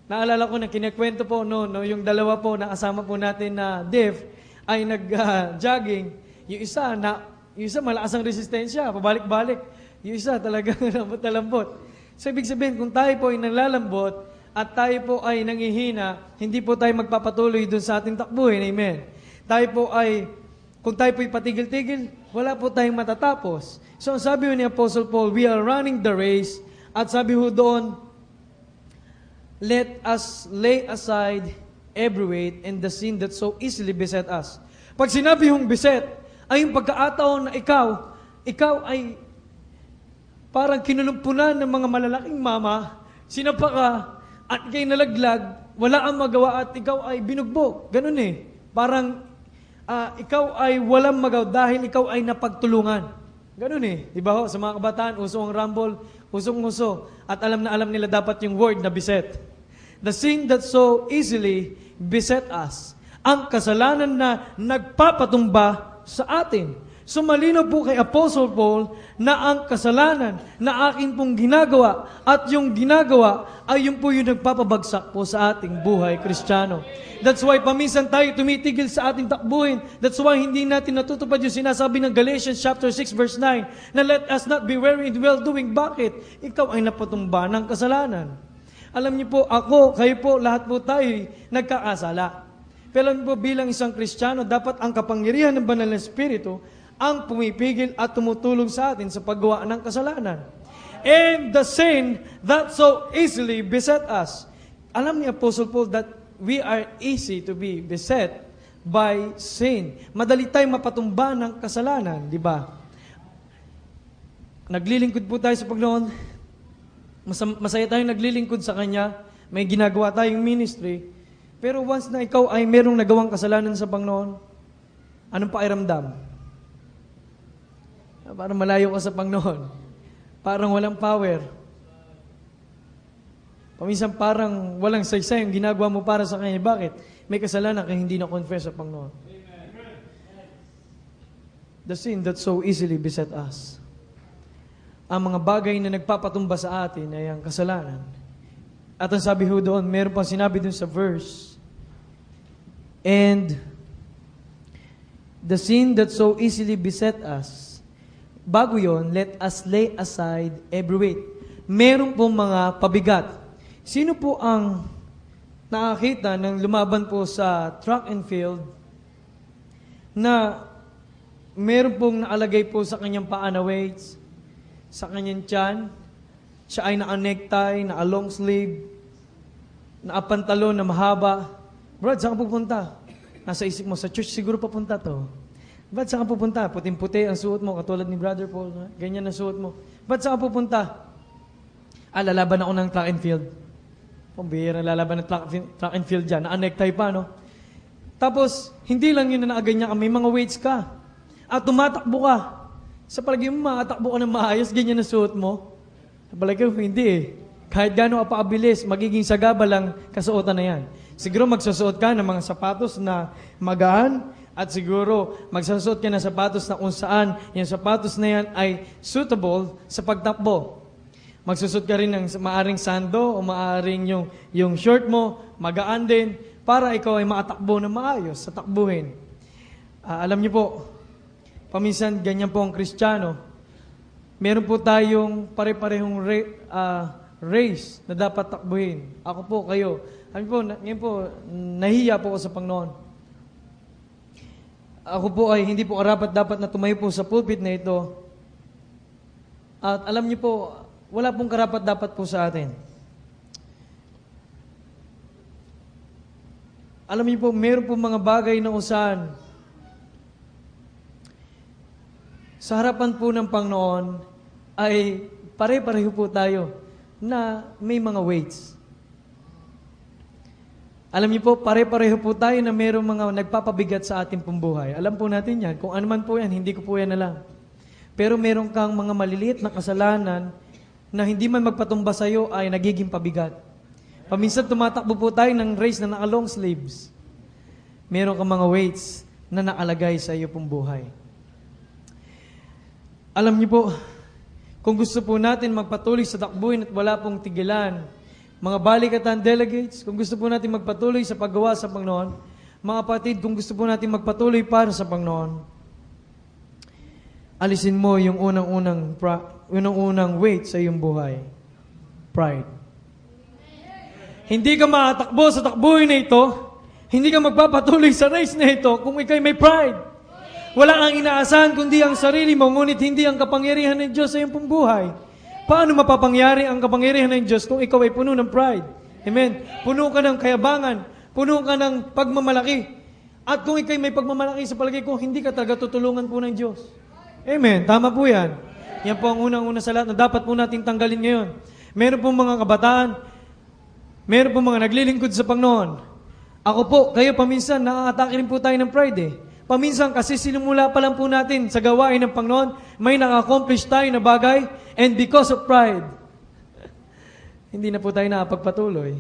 Naalala ko na kinikwento po yung dalawa po na kasama po natin na deaf ay nag-jogging. Yung isa malakas ang resistensya, pabalik-balik. Yung isa talagang lambot na lambot. So, ibig sabihin, kung tayo po ay nalalambot at tayo po ay nangihina, hindi po tayo magpapatuloy dun sa ating takbuhin. Amen. Kung tayo po ay patigil-tigil, wala po tayong matatapos. So, ang sabi ni Apostle Paul, we are running the race. At sabi ho doon, let us lay aside every weight and the sin that so easily beset us. Pag sinabi hong beset, ay yung pagkaataon na ikaw ay parang kinulumpunan ng mga malalaking mama, sinapa ka, at ikay nalaglag, wala kang magawa at ikaw ay binugbog. Ganun eh. Parang ikaw ay walang magawa dahil ikaw ay napagtulungan. Ganun eh. Diba ho? Sa mga kabataan, uso ang rumble, usong-uso. At alam na alam nila dapat yung word na beset. The sin that so easily beset us. Ang kasalanan na nagpapatumba sa atin. So malinaw po kay Apostle Paul na ang kasalanan na akin pong ginagawa at yung ginagawa ay yung po yung nagpapabagsak po sa ating buhay Kristiyano. That's why paminsan tayo tumitigil sa ating takbuhin. That's why hindi natin natutupad yung sinasabi ng Galatians chapter 6 verse 9 na let us not be weary in well-doing. Bakit? Ikaw ay napatumba ng kasalanan. Alam niyo po, kayo po, lahat po tayo nagkakasala. Pero alam niyo po, bilang isang Kristiyano, dapat ang kapangyarihan ng Banal na Espiritu ang pumipigil at tumutulong sa atin sa paggawa ng kasalanan. And the sin that so easily beset us. Alam ni Apostle Paul that we are easy to be beset by sin. Madali tayong mapatumba ng kasalanan, di ba? Naglilingkod po tayo sa Panginoon. Masaya tayong naglilingkod sa Kanya. May ginagawa tayong ministry. Pero once na ikaw ay merong nagawang kasalanan sa Panginoon, anong pakiramdam? Parang malayo ka sa Panginoon. Parang walang power. Paminsan parang walang saysay yung ginagawa mo para sa Kanya. Bakit? May kasalanan kaya hindi na-confess sa Panginoon. The sin that so easily beset us. Ang mga bagay na nagpapatumba sa atin ay ang kasalanan. At ang sabi ho doon, meron pang sinabi doon sa verse, and the sin that so easily beset us, bago yon, let us lay aside every weight. Meron pong mga pabigat. Sino po ang nakakita ng lumaban po sa track and field na meron pong naalagay po sa kanyang paa na weights, sa kanyang tiyan, siya ay naka-necktie, naka-long sleeve, naka-pantalon na mahaba. Brad, saan ka pupunta? Nasa isip mo, sa church siguro papunta to. Ba't saan ka pupunta? Puting-puti ang suot mo, katulad ni Brother Paul. Ganyan ang suot mo. Ba't saan ka pupunta? Lalaban ako ng track and field. Pambihira, lalaban ng track and field dyan. Naka-necktie pa, no? Tapos, hindi lang yun na nakaganyan ka, may mga weights ka. At tumatakbo ka. Sa palagi mo, makatakbo ka ng maayos, ganyan ang suot mo. Sa palagi mo, hindi eh. Kahit gano'n ka paabilis, magiging sagaba lang kasuotan na yan. Siguro magsusuot ka ng mga sapatos na magaan, at siguro, magsasuot ka ng sapatos na kung saan yung sapatos na yan ay suitable sa pagtakbo. Magsusot ka rin ng maaring sando o maaring yung short mo, magaan din, para ikaw ay makatakbo na maayos sa takbuhin. Alam niyo po, paminsan ganyan po ang Kristiyano. Meron po tayong pare-parehong race na dapat takbuhin. Ako po, kayo. Ngayon po, nahiya po ako sa Panginoon. Ako po ay hindi po karapat-dapat na tumayo po sa pulpit na ito. At alam niyo po, wala pong karapat-dapat po sa atin. Alam niyo po, meron po mga bagay na usahan sa harapan po ng Panginoon ay pare-pareho po tayo na may mga weights. Alam niyo po, pare-pareho po tayo na mayroong mga nagpapabigat sa ating pong buhay. Alam po natin yan. Kung ano man po yan, hindi ko po yan alam. Pero meron kang mga maliliit na kasalanan na hindi man magpatumba sa iyo ay nagiging pabigat. Paminsan tumatakbo po tayo ng race na naka-long sleeves. Meron kang mga weights na nakalagay sa iyo pong buhay. Alam niyo po, kung gusto po natin magpatuloy sa takbuhin at wala pong tigilan, mga balikatan delegates, kung gusto po natin magpatuloy sa paggawa sa Panginoon, mga kapatid, kung gusto po natin magpatuloy para sa Panginoon, alisin mo yung unang weight sa iyong buhay. Pride. Hindi ka makatakbo sa takbuhin na ito, hindi ka magpapatuloy sa race na ito kung ikay may pride. Wala kang inaasahan kundi ang sarili mo, ngunit hindi ang kapangyarihan ng Diyos sa iyong pong buhay. Paano mapapangyari ang kapangyarihan ng Diyos kung ikaw ay puno ng pride? Amen? Puno ka ng kayabangan, puno ka ng pagmamalaki. At kung ikay may pagmamalaki sa palagay ko, hindi ka talaga tutulungan po ng Diyos. Amen? Tama po yan. Yan po ang unang-una sa lahat na dapat po natin tanggalin ngayon. Meron pong mga kabataan, meron pong mga naglilingkod sa Panginoon. Ako po, kayo paminsan, nakakatake rin po tayo ng pride eh. Paminsan kasi sinimula pa lang po natin sa gawain ng Panginoon, may naka-accomplish tayo na bagay, and because of pride, hindi na po tayo nakapagpatuloy.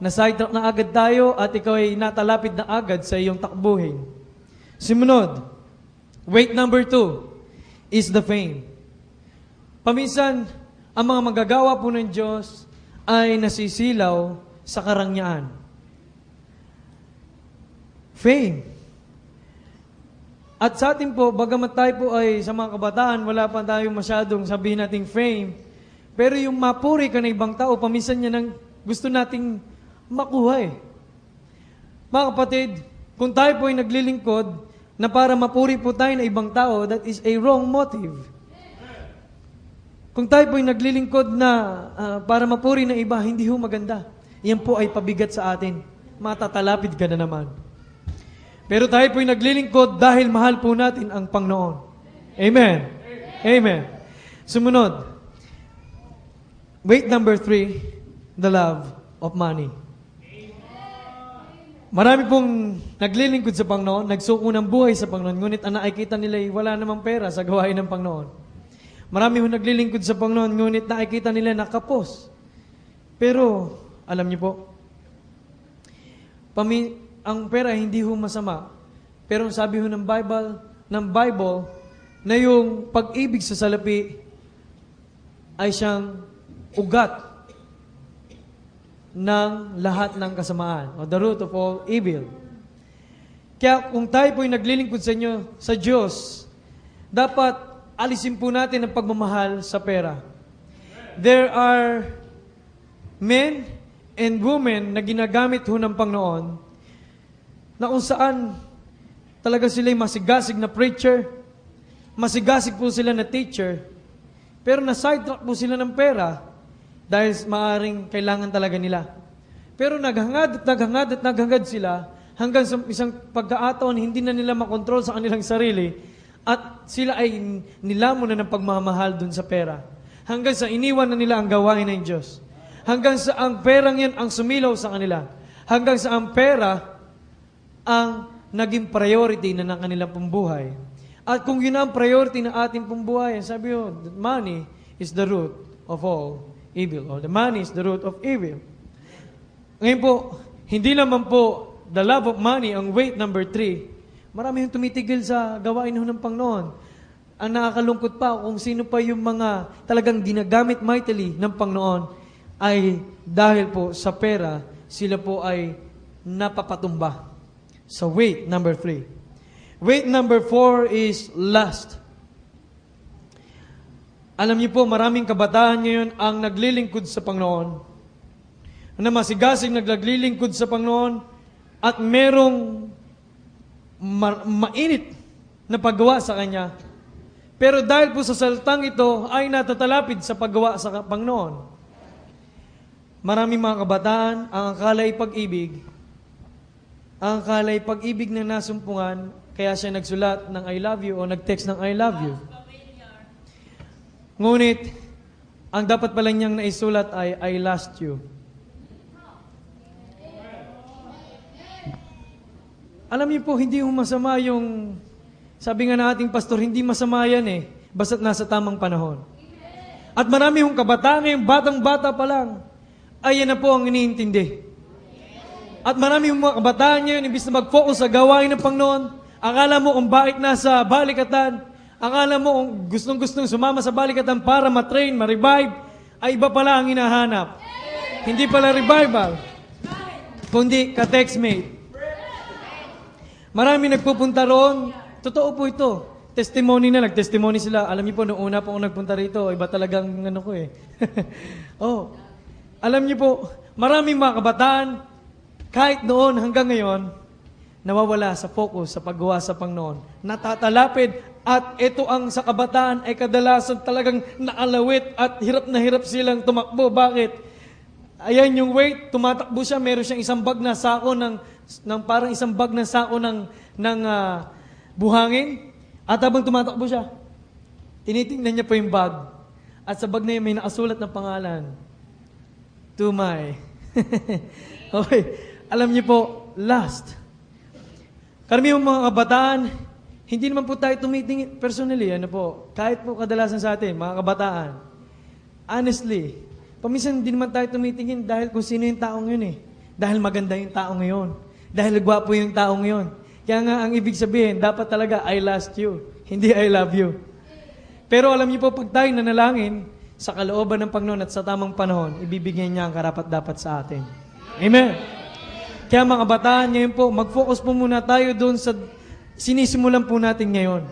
Na-sidetrack na agad tayo at ikaw ay natalapid na agad sa iyong takbuhin. Sumunod, weight number 2 is the fame. Paminsan, ang mga magagawa po ng Diyos ay nasisilaw sa karangyaan. Fame. At sa atin po, bagamat tayo po ay sa mga kabataan, wala pa tayong masyadong sabihin nating fame. Pero yung mapuri ka ng ibang tao, paminsan niya nang gusto nating makuha eh. Mga kapatid, kung tayo po ay naglilingkod na para mapuri po tayo ng ibang tao, that is a wrong motive. Kung tayo po ay naglilingkod na para mapuri ng iba, hindi ho maganda. Yan po ay pabigat sa atin. Matatalapid ka na naman. Pero tayo po'y naglilingkod dahil mahal po natin ang Panginoon. Amen. Amen. Sumunod. Weight number 3, the love of money. Marami pong naglilingkod sa Panginoon, nagsuko ng buhay sa Panginoon, ngunit ang nakikita nila ay wala namang pera sa gawain ng Panginoon. Marami pong naglilingkod sa Panginoon, ngunit nakikita nila nakapos. Pero, alam niyo po, ang pera hindi ho masama. Pero ang sabi ho ng Bible na yung pag-ibig sa salapi ay siyang ugat ng lahat ng kasamaan, o the root of all evil. Kaya kung tayo po'y naglilingkod sa inyo, sa Diyos, dapat alisin po natin ang pagmamahal sa pera. There are men and women na ginagamit ho ng Panginoon na kung saan talaga sila'y masigasig na preacher, masigasig po sila na teacher, pero na-sidetrack po sila ng pera dahil maaring kailangan talaga nila. Pero naghangad sila hanggang sa isang pagkataon hindi na nila makontrol sa kanilang sarili at sila ay nilamon na ng pagmamahal dun sa pera. Hanggang sa iniwan na nila ang gawain ng Diyos. Hanggang sa ang perang yan ang sumilaw sa kanila. Hanggang sa ang pera ang naging priority na ng kanilang pong buhay. At kung yun ang priority ng ating pong buhay, sabi yun, money is the root of all evil. Or the money is the root of evil. Ngayon po, hindi naman po the love of money ang weight number 3. Marami yung tumitigil sa gawain ng Panginoon. Ang nakakalungkot pa kung sino pa yung mga talagang ginagamit mightily ng Panginoon ay dahil po sa pera, sila po ay napapatumba. So weight number 3. Weight number 4 is lust. Alam niyo po, maraming kabataan ngayon ang naglilingkod sa Panginoon. Na masigasig naglilingkod sa Panginoon at merong mainit na paggawa sa Kanya. Pero dahil po sa salitang ito ay natatalapid sa paggawa sa Panginoon. Maraming mga kabataan ang akala ay pag-ibig. Ang akala ay pag-ibig na nasumpungan, kaya siya nagsulat ng I love you o nag-text ng I love you. Ngunit, ang dapat pala niyang naisulat ay I lost you. Alam niyo po, hindi ho masama yung, sabi nga ng ating pastor, hindi masama yan eh, basta't nasa tamang panahon. At marami hong kabataan ngayon, batang-bata pa lang, ay yan na po ang iniintindi. At marami hong mga kabataan ngayon, imbis na mag-focus sa gawain ng Panginoon, akala mo kung bakit nasa balikatan, akala mo kung gustong-gustong sumama sa balikatan para matrain, ma-revive, ay iba pala ang hinahanap. Hindi pala revival, kundi ka-textmate. Marami nagpupunta roon. Totoo po ito. Testimony na, nag-testimony sila. Alam niyo po, noong una po ako nagpunta rito, iba talagang ano ko eh. Oh, alam niyo po, maraming mga kabataan, kahit noon hanggang ngayon, nawawala sa focus sa paggawa sa Panginoon. Natatalapid at ito ang sa kabataan ay kadalasan talagang naalawit at hirap na hirap silang tumakbo. Bakit? Ayan yung weight, tumatakbo siya, meron siyang isang bag na sako ng parang isang bag na sako ng buhangin. At habang tumatakbo siya, tinitingnan niya po yung bag. At sa bag na yun may nakasulat na pangalan. Tumay. Okay. Alam niyo po, last. Karamihan mga kabataan, hindi naman po tayo tumitingin, personally, ano po, kahit po kadalasan sa atin, mga kabataan, honestly, paminsan hindi naman tayo tumitingin dahil kung sino yung taong yun eh. Dahil maganda yung tao ngayon. Dahil gwapo yung tao ngayon. Kaya nga ang ibig sabihin, dapat talaga, I last you, hindi I love you. Pero alam niyo po, pag tayo nanalangin, sa kalooban ng Panginoon at sa tamang panahon, ibibigay niya ang karapat-dapat sa atin. Amen. Kaya mga kabataan, ngayon po, mag-focus po muna tayo doon sa sinisimulan po natin ngayon.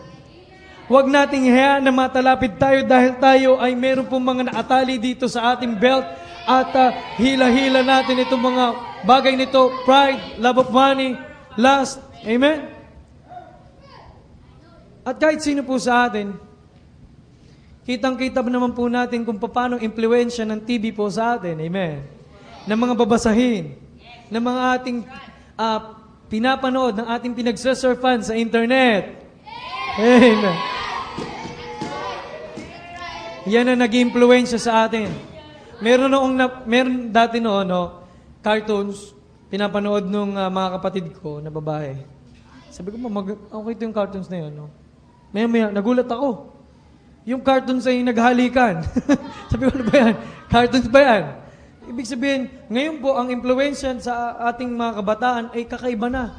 Huwag nating hayaan na matalapid tayo dahil tayo ay meron pong mga naatali dito sa ating belt at hila-hila natin itong mga bagay nito, pride, love of money, lust. Amen? At kahit sino po sa atin, kitang-kita naman po natin kung paano impluensya ng TV po sa atin. Amen? Ng mga babasahin, ng mga ating pinapanood, ng ating pinagsasurfan sa internet. Amen. Yan ang nag-impluensya sa atin. Meron dati noon, cartoons, pinapanood nung mga kapatid ko na babae. Sabi ko, okay ito yung cartoons na yun. No? Maya, nagulat ako. Yung cartoons ay naghalikan. Sabi ko, ano ba yan? Cartoons ba yan? Ibig sabihin, ngayon po, ang impluensya sa ating mga kabataan ay kakaiba na.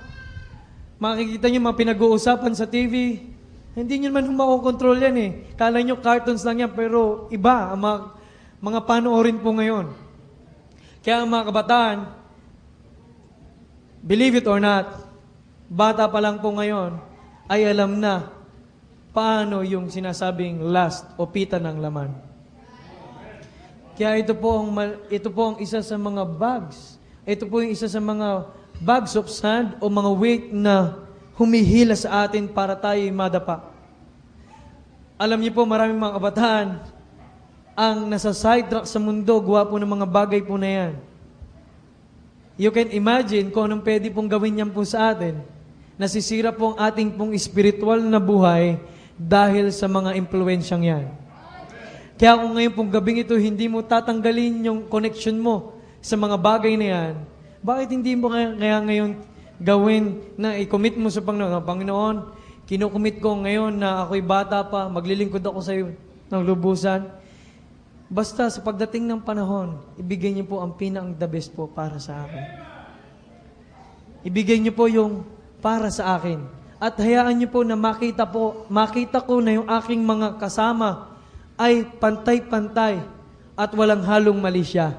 Makikita nyo mga pinag-uusapan sa TV, hindi nyo naman makokontrol yan eh. Kala nyo cartoons lang yan, pero iba ang mga panoorin po ngayon. Kaya ang mga kabataan, believe it or not, bata pa lang po ngayon, ay alam na paano yung sinasabing last o pita ng laman. Kaya ito po ang isa sa mga bags. Ito po yung isa sa mga bags of sand o mga weight na humihila sa atin para tayo madapa. Alam niyo po, maraming mga kabataan ang nasa sidetrack sa mundo, gawa po ng mga bagay po na yan. You can imagine kung anong pwede pong gawin yan po sa atin. Nasisira po ang ating pong spiritual na buhay dahil sa mga impluensyang yan. Kaya kung ngayon pong gabing ito, hindi mo tatanggalin yung connection mo sa mga bagay na yan, bakit hindi mo kaya ngayon gawin na i-commit mo sa Panginoon? Panginoon, kinukommit ko ngayon na ako'y bata pa, maglilingkod ako sa iyo ng lubusan. Basta sa pagdating ng panahon, ibigay niyo po ang pinang-the best po para sa akin. Ibigay niyo po yung para sa akin. At hayaan niyo po na makita ko na yung aking mga kasama ay pantay-pantay at walang halong mali siya.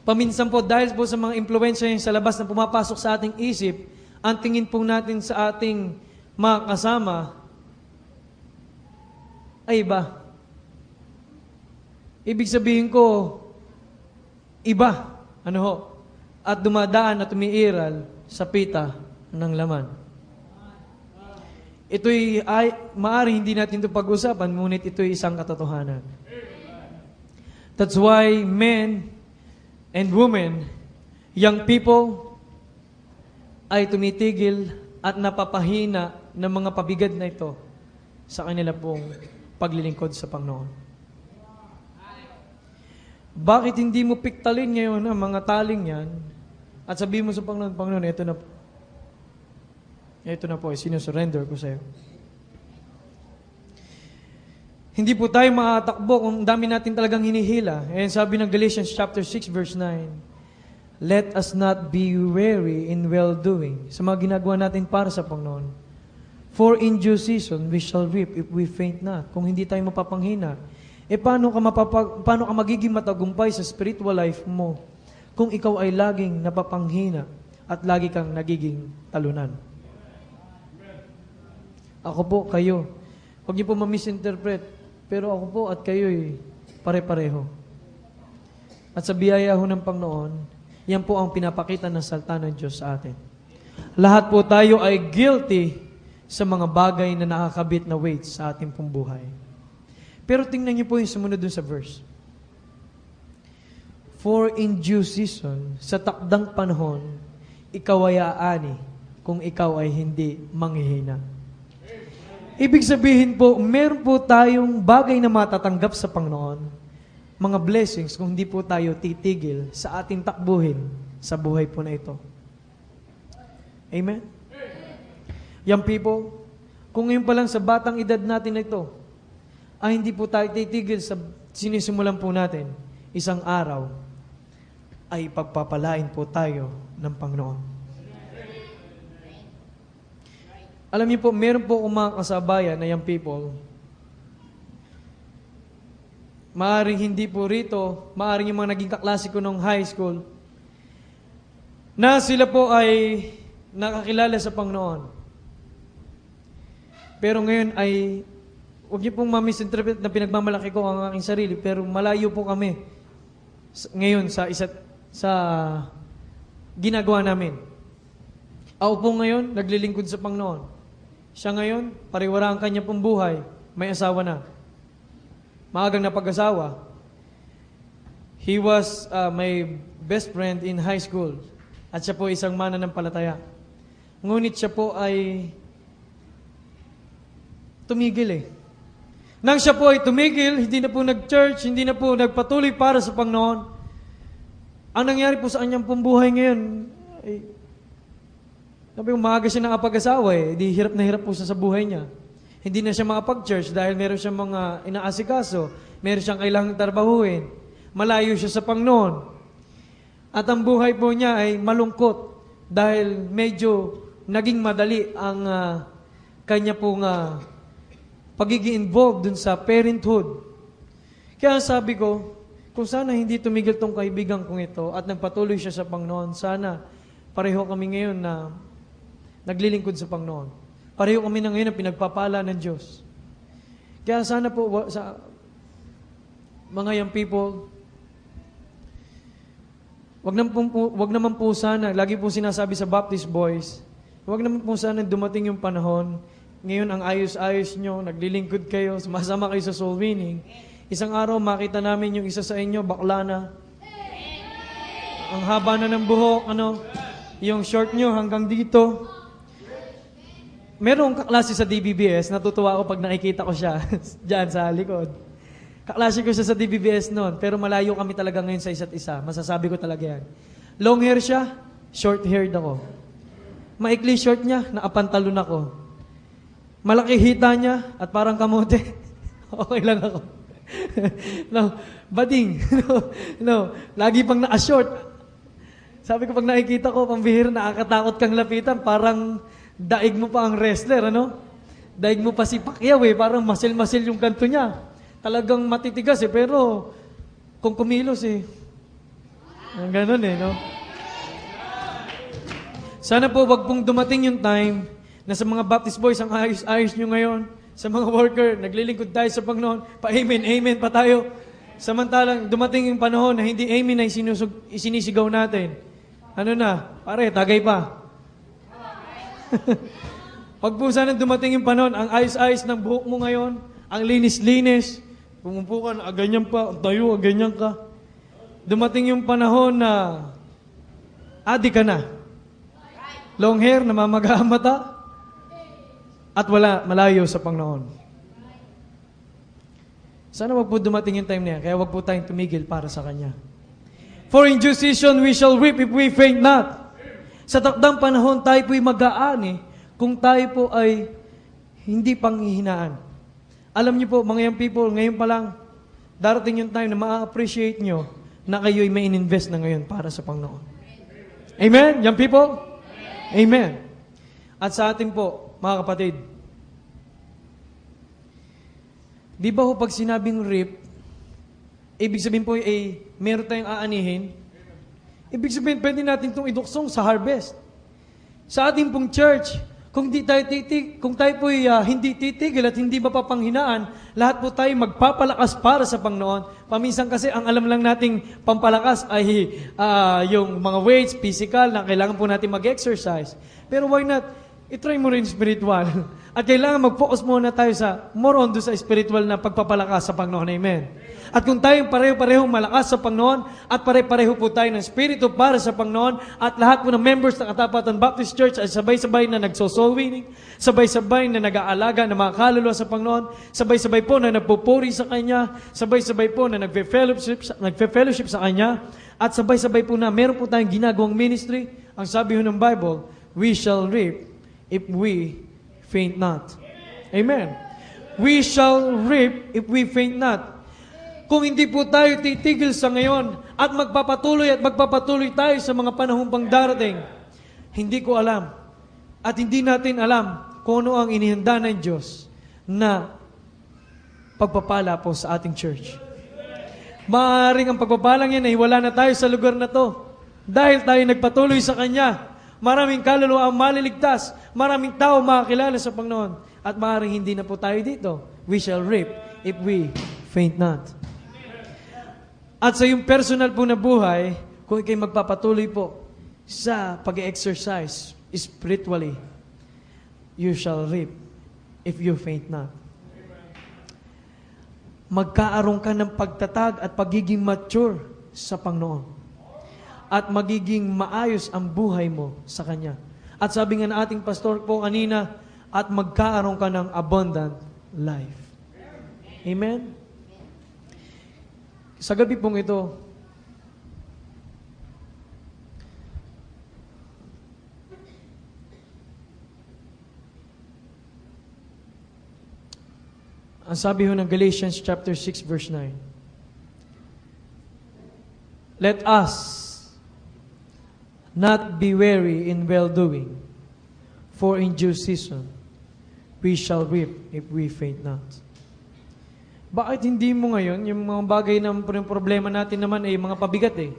Paminsan po, dahil po sa mga impluensya yung sa labas na pumapasok sa ating isip, ang tingin po natin sa ating mga kasama ay iba. Ibig sabihin ko, iba. Ano ho? At dumadaan at umiiral sa pita ng laman. Ito'y maaaring hindi natin ito pag-usapan, ngunit ito'y isang katotohanan. That's why men and women, young people, ay tumitigil at napapahina ng mga pabigat na ito sa kanila pong paglilingkod sa Panginoon. Bakit hindi mo piktalin ngayon ang mga taling yan At sabihin mo sa Panginoon, Panginoon, ito na po. Ito na po, sinusurrender ko sa iyo. Hindi po tayo makatakbo kung dami natin talagang hinihila. And sabi ng Galatians chapter 6 verse 9, let us not be weary in well-doing. Sa mga ginagawa natin para sa Panginoon. For in due season we shall reap if we faint not. Kung hindi tayo mapapanghina, paano ka magiging matagumpay sa spiritual life mo kung ikaw ay laging napapanghina at lagi kang nagiging talunan? Ako po, kayo. Huwag niyo po ma-misinterpret. Pero ako po at kayo'y pare-pareho. At sa biyaya ho ng Panginoon, yan po ang pinapakita ng salita ng Diyos sa atin. Lahat po tayo ay guilty sa mga bagay na nakakabit na weights sa ating pong buhay. Pero tingnan niyo po yung sumunod dun sa verse. For in due season, sa takdang panahon, ikaw ay aani kung ikaw ay hindi manghihina. Ibig sabihin po, meron po tayong bagay na matatanggap sa Panginoon, mga blessings, kung hindi po tayo titigil sa ating takbuhin sa buhay po na ito. Amen? Young people, kung ngayon pa lang sa batang edad natin na ito, ay hindi po tayo titigil sa sinisimulan po natin, isang araw, ay pagpapalain po tayo ng Panginoon. Alam niyo po, meron po akong mga kasabayan na young people. Maaring hindi po rito, maaring yung mga naging kaklase ko nung high school, na sila po ay nakakilala sa Panginoon. Pero ngayon ay, huwag niyo pong ma-misinterpret na pinagmamalaki ko ang aking sarili, pero malayo po kami ngayon sa ginagawa namin. Ako po ngayon, naglilingkod sa Panginoon. Siya ngayon, pariwara ang kanya pong buhay, may asawa na. Maagang napag-asawa. He was my best friend in high school. At siya po isang mananampalataya. Ngunit siya po ay tumigil eh. Nang siya po ay tumigil, hindi na po nag-church, hindi na po nagpatuloy para sa Panginoon. Ang nangyari po sa kanyang pong buhay ngayon, ay sabi ko, maaga siya nakapag-asawa eh. Di hirap na hirap po siya sa buhay niya. Hindi na siya makapag-church dahil meron siyang mga inaasikaso. Meron siyang kailangang trabahuin. Malayo siya sa Panginoon. At ang buhay po niya ay malungkot dahil medyo naging madali ang kanya pong pagiging involved dun sa parenthood. Kaya sabi ko, kung sana hindi tumigil tong kaibigan kong ito at nagpatuloy siya sa Panginoon, sana pareho kami ngayon na naglilingkod sa Panginoon. Pareho kami na ngayon na pinagpapala ng Diyos. Kaya sana po sa mga young people, wag naman po sana, lagi po sinasabi sa Baptist Boys, wag naman po sana dumating yung panahon, ngayon ang ayos-ayos nyo, naglilingkod kayo, sumasama kayo sa soul winning, isang araw makita namin yung isa sa inyo, bakla na, ang haba na ng buhok, yung short nyo hanggang dito. Merong kaklase sa DBBS, natutuwa ako pag nakikita ko siya dyan sa likod. Kaklase ko siya sa DBBS noon, pero malayo kami talaga ngayon sa isa't isa. Masasabi ko talaga yan. Long hair siya, short haired ako. Maikli short niya, nakapantalon ako. Malaki hita niya, at parang kamote. Okay lang ako. No, bading. No, lagi pang naka-short. Sabi ko, pag nakikita ko, pambihira, nakakatakot kang lapitan, parang daig mo pa ang wrestler, Daig mo pa si Pacquiao parang masil-masil yung kanto niya. Talagang matitigas pero kung kumilos ganun no? Sana po wag pong dumating yung time na sa mga Baptist boys ang ayos-ayos nyo ngayon, sa mga worker, naglilingkod tayo sa Panginoon, pa-amen, amen pa tayo. Samantalang dumating yung panahon na hindi amen na isinisigaw natin. Pare, tagay pa. Pag po sana dumating yung panahon, ang ayos-ayos ng buhok mo ngayon, ang linis-linis, pumupo ka, ganyan pa, tayo, ganyan ka. Dumating yung panahon na adi ka na. Long hair, namamaga ang mata, at malayo sa Panginoon. Sana wag po dumating yung time na yan, kaya wag po tayong tumigil para sa Kanya. For in due season we shall reap if we faint not. Sa takdang panahon tayo po'y mag-aani kung tayo po ay hindi panghihinaan. Alam niyo po, mga young people, ngayon pa lang, darating yung time na ma-appreciate nyo na kayo'y may in-invest na ngayon para sa Panginoon. Amen, young people? Amen. At sa atin po, mga kapatid, di ba ho pag sinabing reap, ibig sabihin po meron tayong aanihin. Ibig sabihin, pwede natin itong iduksong sa harvest. Sa ating pong church, kung tayo po hindi titigil at hindi mapapanghinaan, lahat po tayo magpapalakas para sa Panginoon. Paminsan kasi, ang alam lang nating pampalakas ay yung mga weights, physical, na kailangan po natin mag-exercise. Pero why not? I-try mo rin spiritual. At kailangan mag-focus muna tayo sa more on sa spiritual na pagpapalakas sa Panginoon. Amen. At kung tayong pareho-parehong malakas sa Panginoon at pare-pareho po tayo ng Espiritu para sa Panginoon at lahat po ng members ng Katapatan Baptist Church ay sabay-sabay na nagso-soul winning, sabay-sabay na nag-aalaga ng mga kaluluwa sa Panginoon, sabay-sabay po na nagpupuri sa Kanya, sabay-sabay po na nagfe-fellowship sa Kanya, at sabay-sabay po na meron po tayong ginagawang ministry. Ang sabi ho ng Bible, we shall reap if we faint not. Amen. We shall reap if we faint not. Kung hindi po tayo titigil sa ngayon at magpapatuloy tayo sa mga panahong pang darating, hindi ko alam at hindi natin alam kung ano ang inihanda ng Diyos na pagpapala po sa ating church. Maaaring ang pagpapalang yan ay wala na tayo sa lugar na to dahil tayo nagpatuloy sa Kanya. Maraming kaluluwa ang maliligtas, maraming tao makakilala sa Panginoon, at maaaring hindi na po tayo dito. We shall reap if we faint not. At sa iyong personal po na buhay, kung ikay magpapatuloy po sa pag-exercise spiritually, you shall reap if you faint not. Magkaaroon ka ng pagtatag at pagiging mature sa Panginoon. At magiging maayos ang buhay mo sa Kanya. At sabi nga na ating pastor po kanina, at magkaaroon ka ng abundant life. Amen? Sa gabi pong ito, ang sabi ho ng Galatians chapter 6 verse 9, let us not be weary in well-doing, for in due season we shall reap if we faint not. Bakit hindi mo ngayon, yung mga bagay na problema natin naman ay mga pabigat eh.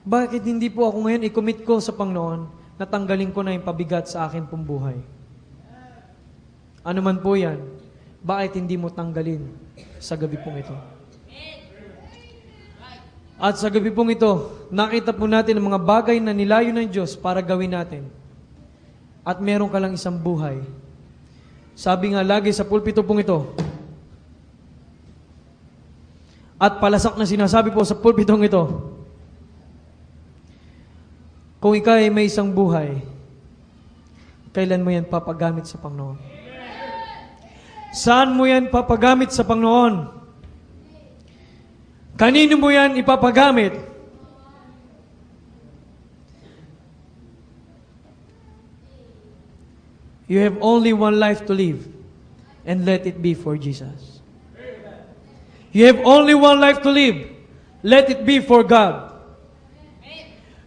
Bakit hindi po ako ngayon i-commit ko sa Panginoon na tanggalin ko na yung pabigat sa akin pong buhay? Ano man po yan, bakit hindi mo tanggalin sa gabi pong ito? At sa gabi pong ito, nakita po natin ang mga bagay na nilayo ng Diyos para gawin natin. At meron ka lang isang buhay. Sabi nga lagi sa pulpito pong ito, at palasak na sinasabi po sa pulpitong ito, kung ikaw ay may isang buhay, kailan mo yan papagamit sa Panginoon? Saan mo yan papagamit sa Panginoon? Kanino mo yan ipapagamit? You have only one life to live, and let it be for Jesus. You have only one life to live. Let it be for God.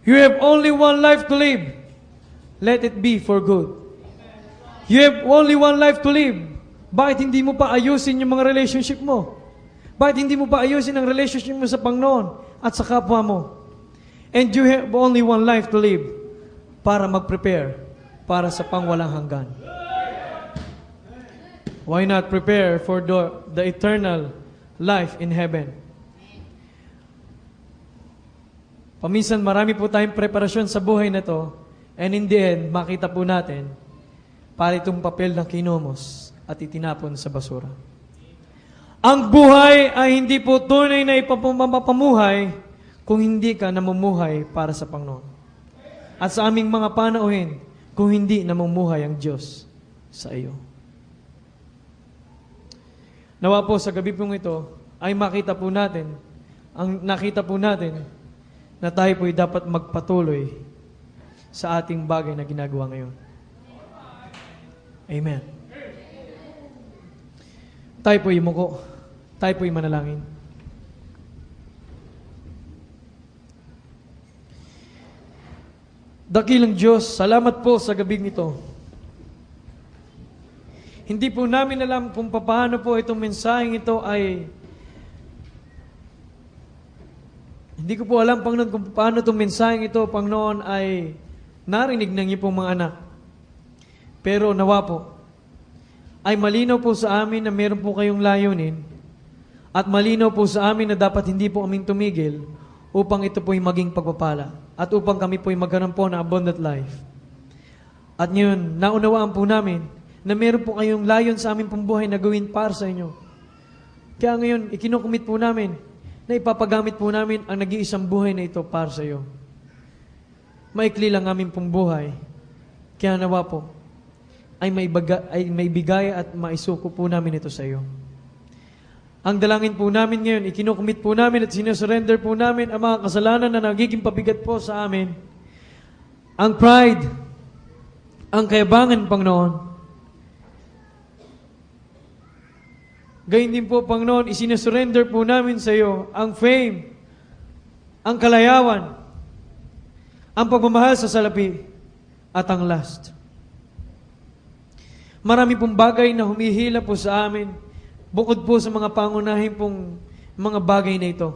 You have only one life to live. Let it be for good. You have only one life to live. Bakit hindi mo pa ayusin yung mga relationship mo? Bakit hindi mo pa ayusin ang relationship mo sa Panginoon at sa kapwa mo? And you have only one life to live para mag-prepare para sa pangwalang hanggan. Why not prepare for the eternal life in heaven? Paminsan marami po tayong preparasyon sa buhay na to, and in the end, makita po natin para itong papel ng kinumos at itinapon sa basura. Ang buhay ay hindi po tunay na ipapamuhay kung hindi ka namumuhay para sa Panginoon. At sa aming mga panauhin, kung hindi namumuhay ang Diyos sa iyo. Nawa po sa gabi pong ito ay nakita po natin na tayo po'y dapat magpatuloy sa ating bagay na ginagawa ngayon. Amen. Tayo po'y yumuko. Tayo po'y manalangin. Dakilang Diyos, salamat po sa gabing ito. Hindi po namin alam kung paano po itong mensaheng ito ay... Hindi ko po alam, Panginoon, kung paano itong mensaheng ito, Panginoon, ay narinig ng iyong mga anak. Pero nawa po, ay malinaw po sa amin na meron po kayong layunin at malinaw po sa amin na dapat hindi po aming tumigil upang ito po'y maging pagpapala at upang kami po'y magkaroon po ng abundant life. At ngayon, naunawaan po namin na meron po kayong layon sa aming pong buhay na gawin para sa inyo. Kaya ngayon, ikinukumit po namin na ipapagamit po namin ang nag-iisang buhay na ito para sa iyo. Maikli lang aming pong buhay. Kaya nawa po, ay may bigay at maisuko po namin ito sa iyo. Ang dalangin po namin ngayon, ikinukumit po namin at sinusurrender po namin ang mga kasalanan na nagiging pabigat po sa amin. Ang pride, ang kayabangan, Panginoon. Gayun din po, Panginoon, isinusurrender po namin sa iyo ang fame, ang kalayawan, ang pagmamahal sa salapi, at ang lust. Marami pong bagay na humihila po sa amin, bukod po sa mga pangunahin pong mga bagay na ito.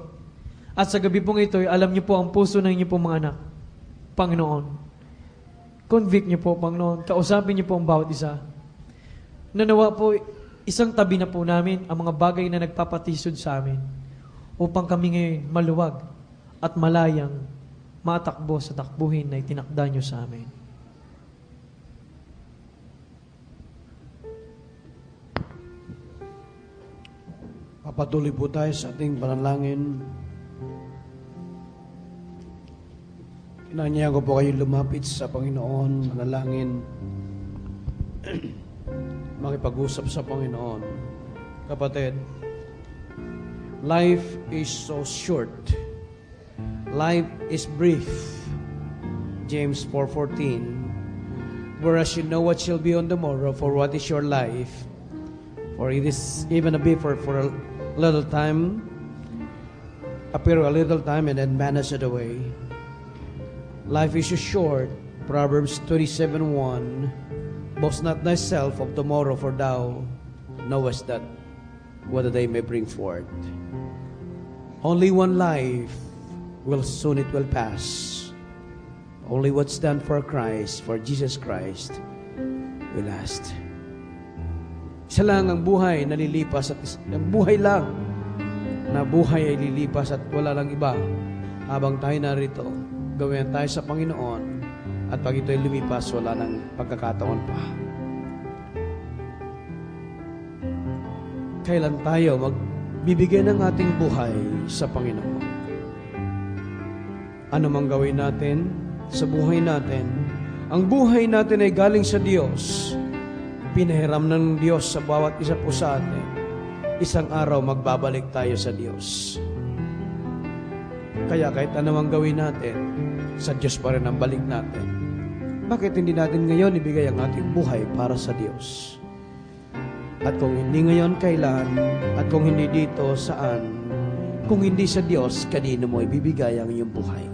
At sa gabi pong ito, alam niyo po ang puso ng inyo pong mga anak. Panginoon, convict niyo po, Panginoon, kausapin niyo po ang bawat isa. Nanawa po, isang tabi na po namin ang mga bagay na nagpapatisod sa amin upang kami ngayon maluwag at malayang matakbo sa takbuhin na itinakda niyo sa amin. Papatuloy po tayo sa ating panalangin. Kinanyayahan ko po kayo lumapit sa Panginoon, manalangin, makipag-usap sa Panginoon. Kapatid, life is so short. Life is brief. James 4:14. Whereas you know what shall be on the morrow, for what is your life? For it is even a vapor for a little time, appear a little time, and then vanish away. Life is so short. Proverbs 27:1. Boast not thyself of tomorrow, for thou knowest that what the day may bring forth. Only one life soon it will pass. Only what's done for Christ, for Jesus Christ, will last. Isa lang ang buhay na lilipas at ang buhay lang na buhay ay lilipas at wala lang iba. Habang tayo narito, gawin tayo sa Panginoon at pag ito'y lumipas, wala nang pagkakataon pa. Kailan tayo magbibigay ng ating buhay sa Panginoon? Ano mang gawin natin sa buhay natin, ang buhay natin ay galing sa Diyos. Pinahiram ng Diyos sa bawat isa po sa atin. Isang araw magbabalik tayo sa Diyos. Kaya kahit anumang gawin natin, sa Diyos pa rin ang balik natin. Bakit hindi natin ngayon ibigay ang ating buhay para sa Diyos? At kung hindi ngayon, kailan? At kung hindi dito, saan? Kung hindi sa Diyos, kanino mo ibibigay ang iyong buhay?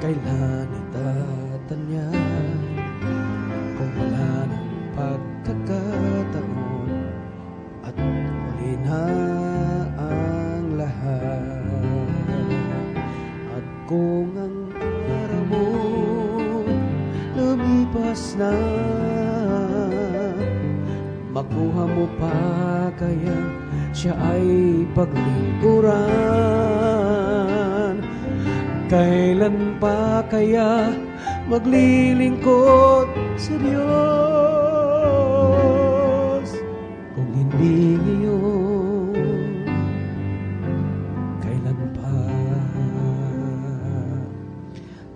Kailan itatanyag kung wala ng pagkakataon at huli na ang lahat? At kung ang araw mo lumipas na, makuha mo pa kaya siya ay paglingkuran? Kailan pa kaya maglilingkod sa Diyos. Kung hindi ngayon, kailan pa?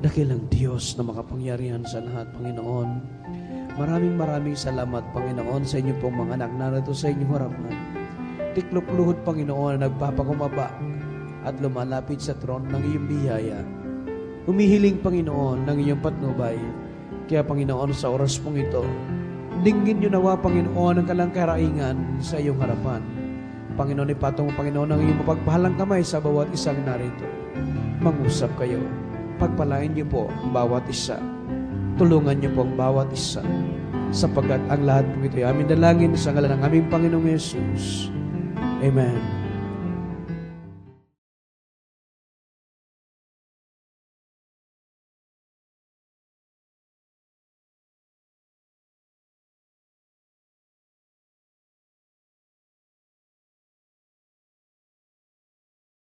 Dakilang Diyos na makapangyarihan sa lahat, Panginoon. Maraming salamat, Panginoon, sa inyo pong mga anak narito sa inyong harapan. Tiklop luhod, Panginoon, na nagpapakumaba at lumalapit sa tron ng iyong biyaya. Humihiling, Panginoon, ng iyong patnubay. Kaya, Panginoon, sa oras pong ito, dinggin niyo nawa, Panginoon, ang kalang karaingan sa iyong harapan. Panginoon, ipatong, Panginoon, ang iyong mapagpahalang kamay sa bawat isang narito. Mangusap kayo. Pagpalain niyo po ang bawat isa. Tulungan niyo po ang bawat isa. Sapagkat ang lahat po ito ay aming dalangin sa ngalan ng aming Panginoong Yesus. Amen.